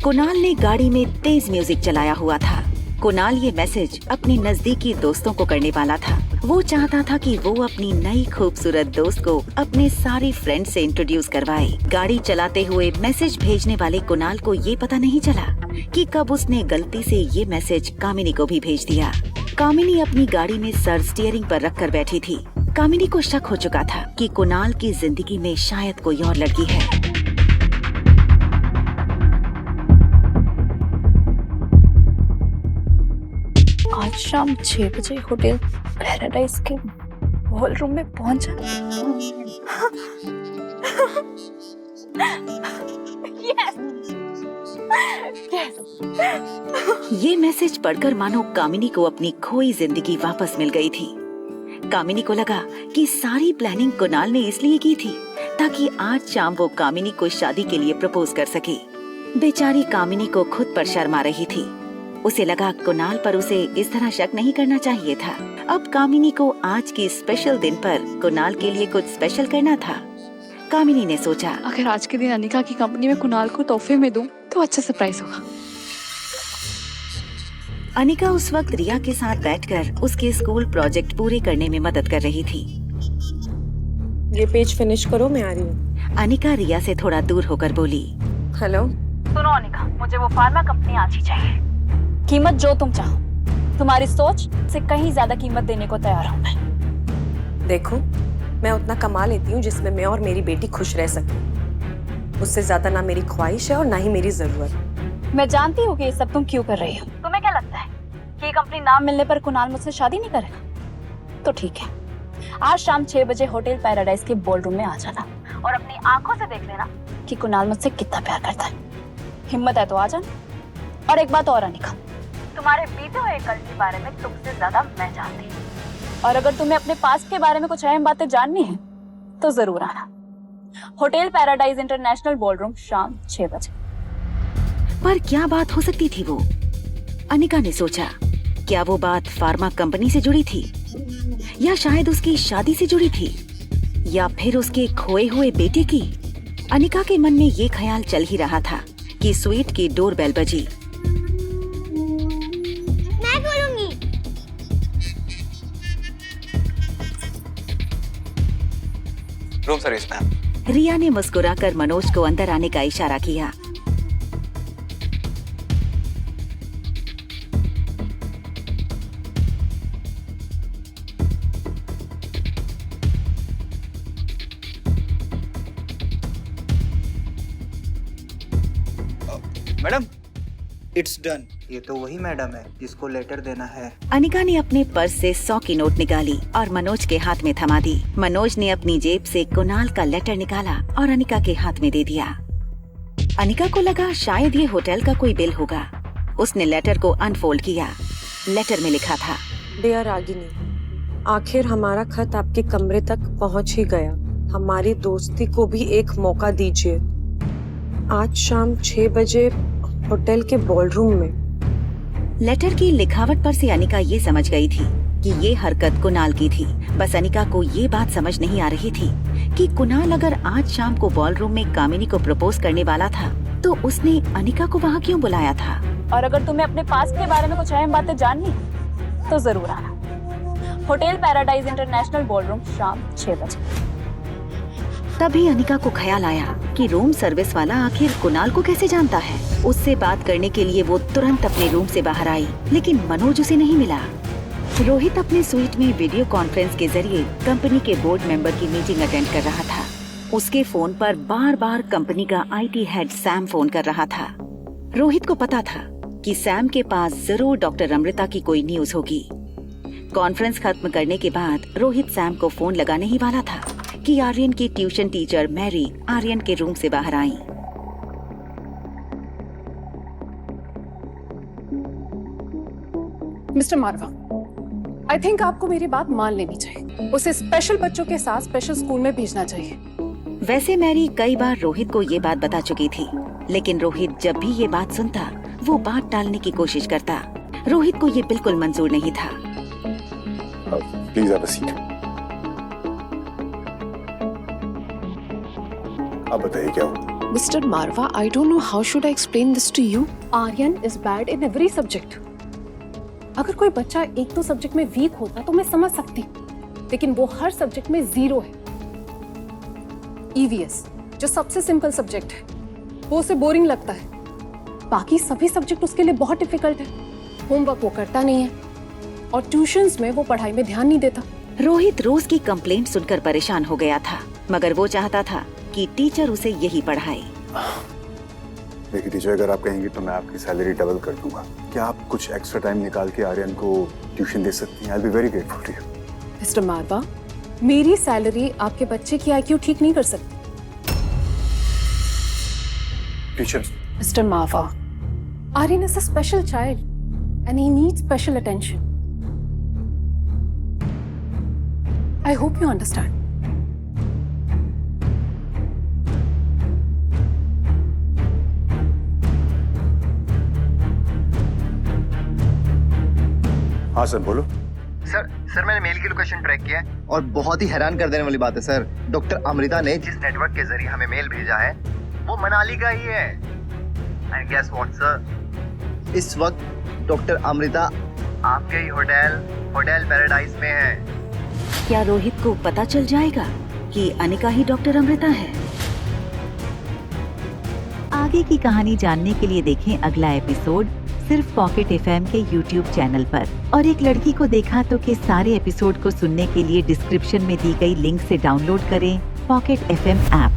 कुणाल ने गाड़ी में तेज म्यूजिक चलाया हुआ था। कुणाल ये मैसेज अपने नजदीकी दोस्तों को करने वाला था। वो चाहता था कि वो अपनी नई खूबसूरत दोस्त को अपने सारे फ्रेंड से इंट्रोड्यूस करवाए। गाड़ी चलाते हुए मैसेज भेजने वाले कुणाल को ये पता नहीं चला कि कब उसने गलती से ये मैसेज कामिनी को भी भेज दिया। कामिनी अपनी गाड़ी में सर स्टीयरिंग पर रखकर बैठी थी। कामिनी को शक हो चुका था कि कुणाल की जिंदगी में शायद कोई और लड़की है। आज शाम 6 बजे होटल पैराडाइज के हॉल रूम में पहुंचा। ये मैसेज पढ़कर मानो कामिनी को अपनी खोई जिंदगी वापस मिल गई थी। कामिनी को लगा कि सारी प्लानिंग कुणाल ने इसलिए की थी ताकि आज शाम वो कामिनी को शादी के लिए प्रपोज कर सके। बेचारी कामिनी को खुद पर शर्म आ रही थी। उसे लगा कुणाल पर उसे इस तरह शक नहीं करना चाहिए था। अब कामिनी को आज के स्पेशल दिन पर कुणाल के लिए कुछ स्पेशल करना था। कामिनी ने सोचा, अगर आज के दिन अनिका की कंपनी में कुणाल को तोहफे में दूं तो अच्छा सरप्राइज होगा। अनिका उस वक्त रिया के साथ बैठकर उसके स्कूल प्रोजेक्ट पूरे करने में मदद कर रही थी। ये पेज फिनिश करो, मैं आ रही हूँ। अनिका रिया से थोड़ा दूर होकर बोली, हेलो। सुनो अनिका, मुझे वो फार्मा कंपनी आज ही चाहिए। कीमत जो तुम चाहो, तुम्हारी सोच से कहीं ज्यादा कीमत देने को तैयार हूँ मैं। देखो, मैं उतना कमा लेती हूँ जिसमें मैं और मेरी बेटी खुश रह सके। उससे ज्यादा ना मेरी ख्वाहिश है और ना ही मेरी जरूरत। मैं जानती हूँ कि ये सब तुम क्यों कर रही हो। तुम्हें क्या लगता है कि ये कंपनी नाम मिलने पर कुणाल मुझसे शादी नहीं करेगा? तो ठीक है, आज शाम 6 बजे होटल पैराडाइज के बॉलरूम में आ जाना और अपनी आंखों से देख लेना कि कुणाल मुझसे कितना प्यार करता है। हिम्मत है तो आ जाना। और एक बात और अनिका, तुम्हारे बीते हुए कल के बारे में तुमसे ज्यादा मैं जानती हूँ। और अगर तुम्हें अपने पास्ट के बारे में कुछ अहम बातें जाननी है तो जरूर आना। होटल पैराडाइज इंटरनेशनल बॉलरूम शाम 6 बजे। पर क्या बात हो सकती थी वो? अनिका ने सोचा, क्या वो बात फार्मा कंपनी से जुड़ी थी या शायद उसकी शादी से जुड़ी थी या फिर उसके खोए हुए बेटे की? अनिका के मन में ये ख्याल चल ही रहा था कि स्वीट की डोरबेल बजी। मैं खोलूंगी। Room service ma'am. रिया ने मुस्कुराकर मनोज को अंदर आने का इशारा किया। Madam, it's done. ये तो वही मैडम है जिसको लेटर देना है। अनिका ने अपने पर्स से 100 की नोट निकाली और मनोज के हाथ में थमा दी। मनोज ने अपनी जेब से कुणाल का लेटर निकाला और अनिका के हाथ में दे दिया। अनिका को लगा शायद ये होटल का कोई बिल होगा। उसने लेटर को अनफोल्ड किया। लेटर में लिखा था, डियर रागिनी, आखिर हमारा खत आपके कमरे तक पहुंच ही गया। हमारी दोस्ती को भी एक मौका दीजिए। आज शाम 6 बजे होटल के बॉलरूम में। लेटर की लिखावट पर से अनिका ये समझ गई थी कि ये हरकत कुणाल की थी। बस अनिका को ये बात समझ नहीं आ रही थी कि कुणाल अगर आज शाम को बॉलरूम में कामिनी को प्रपोज करने वाला था तो उसने अनिका को वहाँ क्यों बुलाया था। और अगर तुम्हें अपने पास्ट के बारे में कुछ अहम बातें जाननी है तो जरूर आना। होटल पैराडाइज इंटरनेशनल बॉलरूम शाम 6 बजे। तभी अनिका को ख्याल आया कि रूम सर्विस वाला आखिर कुणाल को कैसे जानता है। उससे बात करने के लिए वो तुरंत अपने रूम से बाहर आई, लेकिन मनोज उसे नहीं मिला। रोहित अपने स्वीट में वीडियो कॉन्फ्रेंस के जरिए कंपनी के बोर्ड मेंबर की मीटिंग अटेंड कर रहा था। उसके फोन पर बार बार कंपनी का IT हेड सैम फोन कर रहा था। रोहित को पता था कि सैम के पास जरूर डॉक्टर अमृता की कोई न्यूज होगी। कॉन्फ्रेंस खत्म करने के बाद रोहित सैम को फोन लगाने ही वाला था कि आर्यन की ट्यूशन टीचर मैरी आर्यन के रूम से बाहर आई। मिस्टर मारवा, आई थिंक आपको मेरी बात मान लेनी चाहिए। उसे स्पेशल बच्चों के साथ स्पेशल स्कूल में भेजना चाहिए। वैसे मैरी कई बार रोहित को ये बात बता चुकी थी, लेकिन रोहित जब भी ये बात सुनता वो बात टालने की कोशिश करता। रोहित को ये बिल्कुल मंजूर नहीं था। Please have a seat. आप बताइए क्या हुआ? Mister Marwah, I don't know how should I explain this to you. Aryan is bad in every subject. अगर कोई बच्चा एक दो सब्जेक्ट में वीक होता तो मैं समझ सकती, लेकिन वो हर सब्जेक्ट में 0 है। EVS जो सबसे सिंपल सब्जेक्ट है वो उसे बोरिंग लगता है। बाकी सभी सब्जेक्ट उसके लिए बहुत डिफिकल्ट है। होमवर्क वो करता नहीं है और ट्यूशंस में वो पढ़ाई में ध्यान नहीं देता। रोहित रोज की कंप्लेंट सुनकर परेशान हो गया था, मगर वो चाहता था कि टीचर उसे यही पढ़ाए। देखिए टीचर, अगर आप कहेंगी तो मैं आपकी सैलरी डबल कर दूंगा। क्या आप कुछ एक्स्ट्रा टाइम निकाल के आर्यन को ट्यूशन दे सकती हैं? I will be very grateful to you. Mister Marwah, मेरी सैलरी आपके बच्चे की IQ ठीक नहीं कर सकती। Teacher. Mister Marwah, Aryan is a special child and he needs special attention. I hope you understand. हाँ सर बोलो। सर मैंने मेल की लोकेशन ट्रैक किया है और बहुत ही हैरान कर देने वाली बात है सर, डॉक्टर अमृता ने जिस नेटवर्क के जरिए हमें मेल भेजा है वो मनाली का ही है। एंड गेस व्हाट सर, इस वक्त डॉक्टर अमृता आपके ही होटल पैराडाइज में है। क्या रोहित को पता चल जाएगा कि अनिका ही डॉक्टर अमृता है? आगे की कहानी जानने के लिए देखें अगला एपिसोड सिर्फ पॉकेट FM के YouTube चैनल पर। और एक लड़की को देखा तो के सारे एपिसोड को सुनने के लिए डिस्क्रिप्शन में दी गई लिंक से डाउनलोड करें पॉकेट FM ऐप।